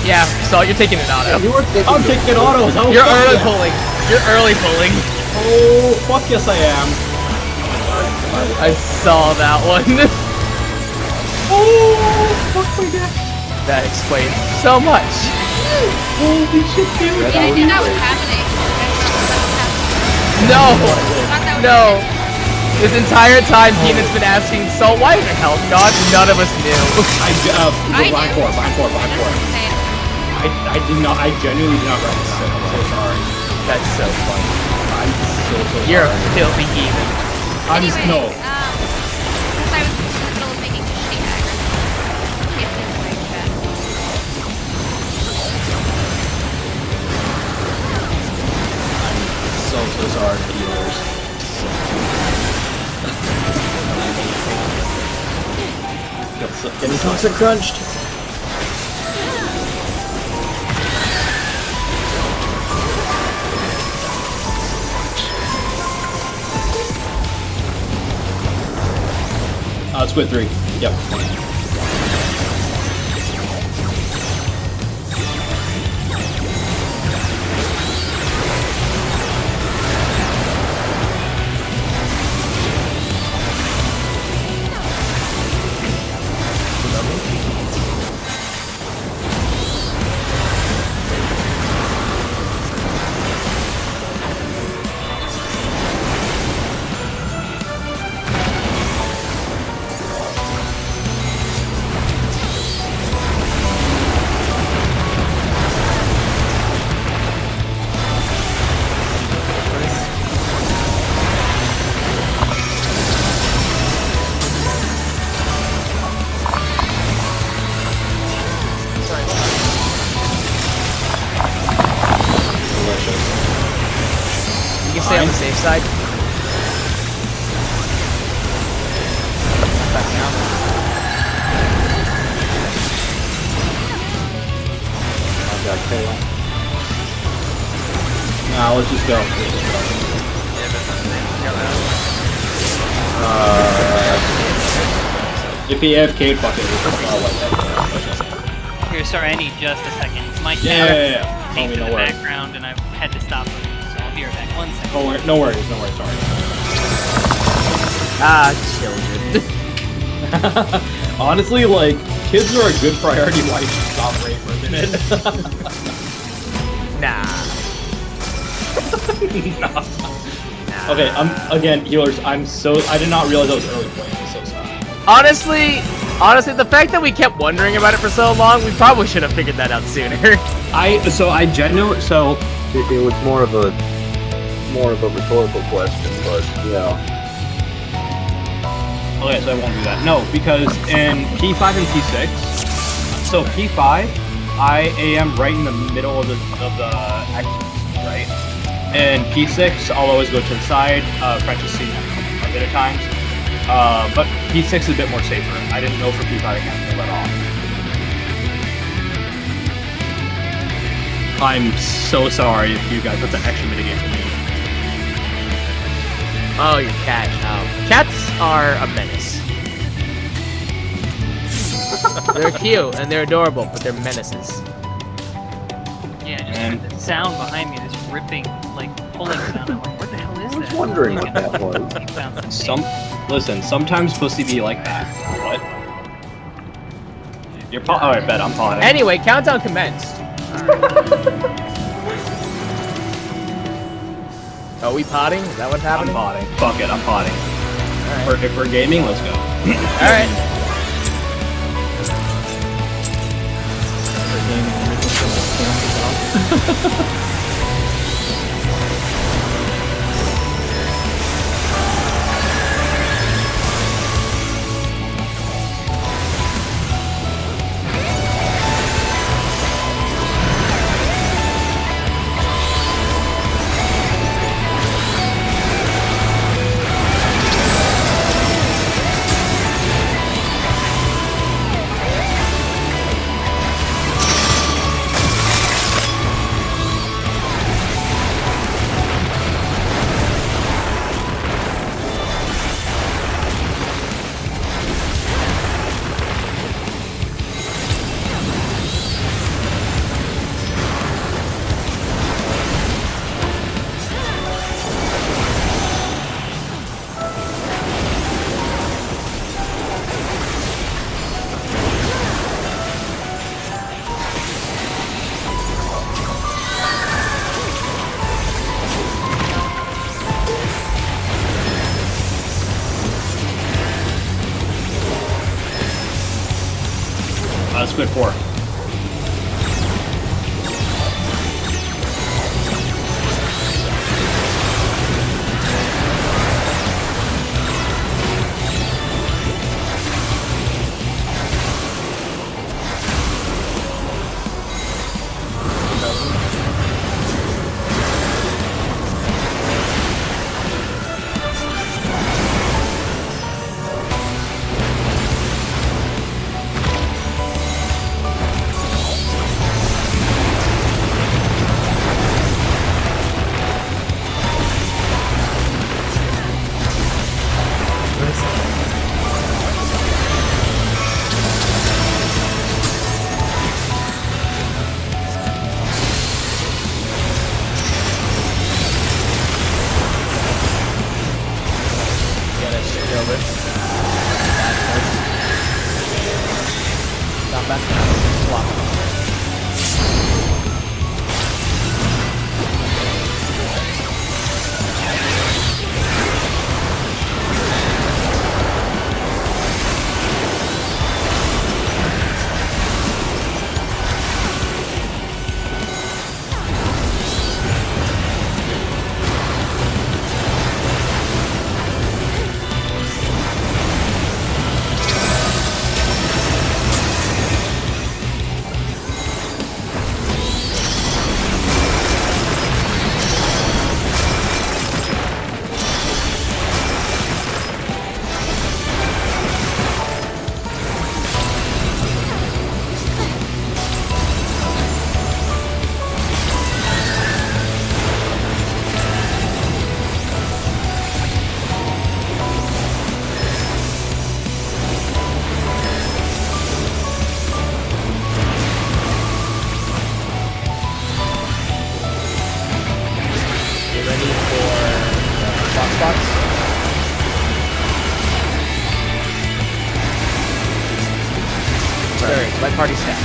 Yeah, so you're taking an auto. I'm taking autos. Oh, You're fuck early yeah. pulling. You're early pulling. Oh, fuck yes I am. I saw that one. Oh, fuck my god. That explains so much. Holy shit, dude. Yeah, I knew that was happening. I No, thought that was no. This entire time, Keenan's been asking, so why the hell not? None of us knew. I behind knew. four. Same. I did not, I genuinely did not recognize it. I'm so sorry. That's so funny. I'm so You're sorry. a filthy demon. Anyway, no. since I was in the middle of making a shade dagger, can't see the way chat. So sorry, viewers. Getting toxic crunched. Squid 3. Yep. You can stay on the safe side. Back now. I've got KO. Nah, let's just go. If he AFK'd, fuck it. Here, sorry, I need just a second. My Yeah. cat Tell came me, in no the worries. background and I had to stop it. So I'll be right back. 1 second. No worries, sorry. Ah, children. Honestly, like, kids are a good priority. Why you should stop Ray for a minute? Nah. Okay, again, healers, I did not realize I was early playing. I'm so sorry. Honestly, the fact that we kept wondering about it for so long, we probably should have figured that out sooner. I genuinely, It was more of a rhetorical question, but yeah. okay, so I won't do that. No, because in P5 and P6, so P5, I am right in the middle of the axis, right? And P6, I'll always go to the side. French has seen that a bit of times. But P6 is a bit more safer. I didn't know for P5 I can't pull that off. I'm so sorry if you guys have to extra mitigate for me. Oh, your cat. Cats are a menace. They're cute and they're adorable, but they're menaces. Yeah, just And- heard the sound behind me, this ripping, like, pulling sound. I'm like, what the hell is that? Wondering what that was. Keep bouncing. Listen, sometimes pussy be like that. What? You're alright, bet I'm potting. Anyway, countdown commenced. Are we potting? Is that what's I'm happening? potting. Fuck it, I'm potting. Alright. If we're gaming, let's go. Alright. Squid 4. Get it straight over. Not bad. Swap. You ready for box box? Sorry, let party stack.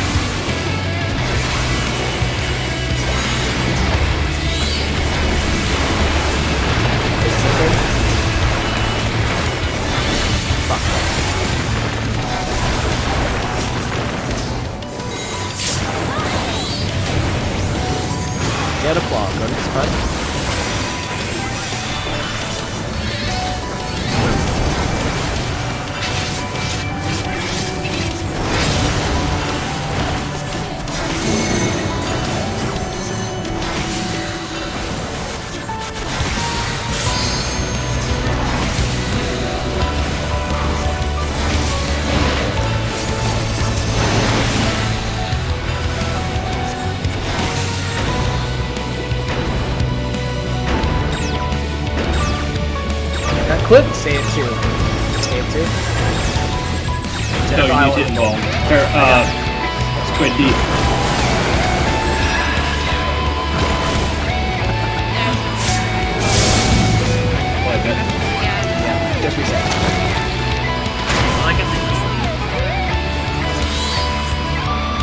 Get a claw, go next cut. Clip, stay at 2. Stay at 2. No, you need to hit involve. Squid D. What, good? Yeah, just reset. I like it.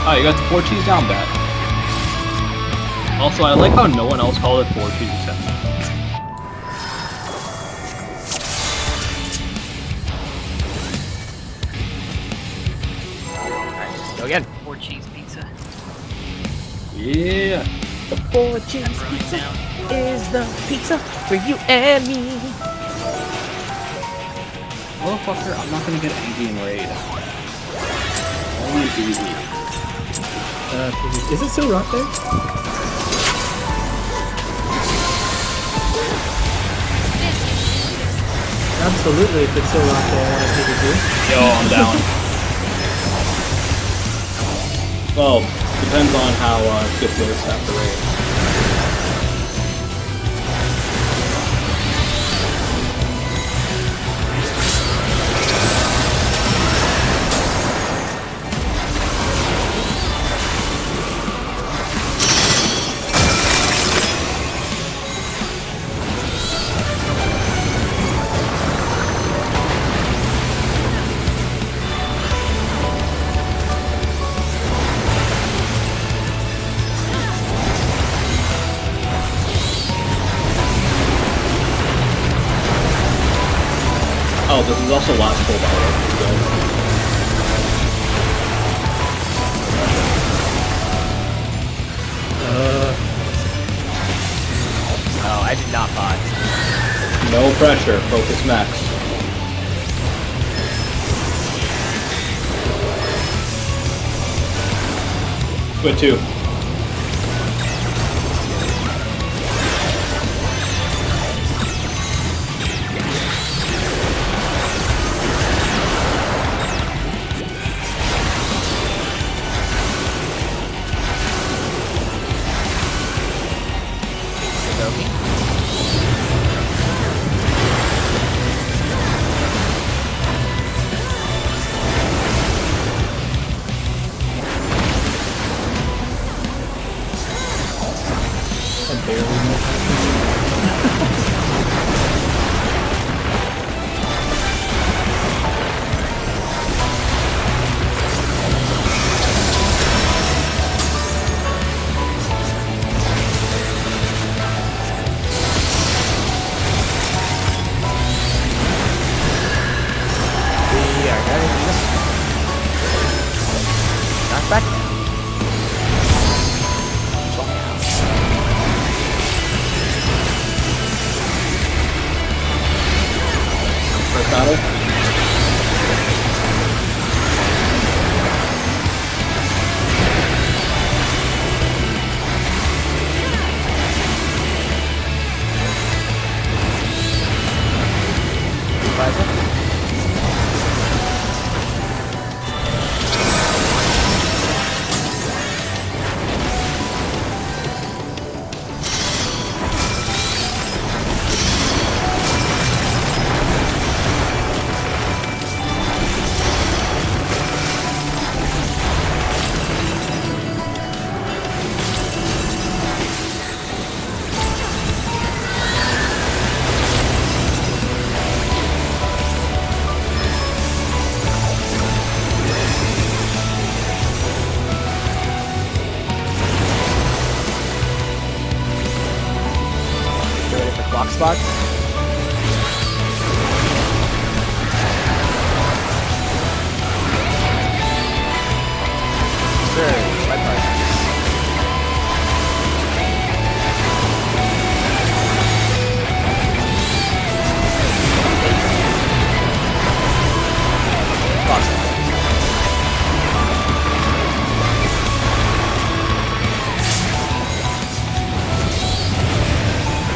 Oh, you got the 4 cheese down bat. Also, I like how no one else called it 4 cheese except me. Go again. 4 cheese pizza. Yeah. The 4 cheese pizza is the pizza for you and me. Motherfucker, I'm not gonna get angry in raid. Only PvP. Is it still rock there? Absolutely, if it's still rock there, I want to PvP. Yo, I'm down. Well, depends on how good goes after raid. Oh, this is also last full battle. pressure. Focus max. Squid 2. I barely know how to We are going to do this. Knock back. First battle. Get ready for clock spots. Sure, my part. Clock spots.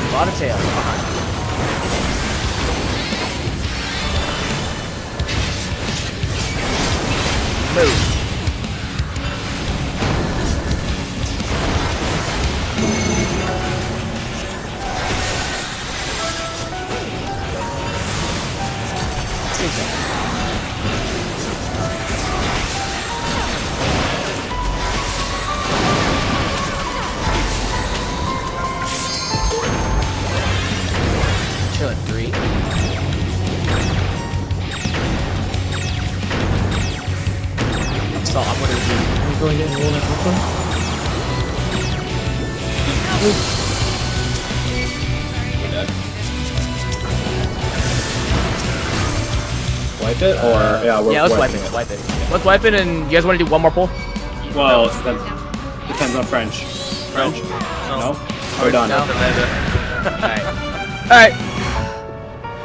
A lot of tails behind. Move. Chill at 3. So I'm gonna do. Are you going to roll that one? Wipe it, or yeah, we're Yeah, let's wipe wiping it. Let's wipe it. Let's wipe it, and you guys want to do one more pull? Well, depends on French. French? No. We're done. No. All right. All right.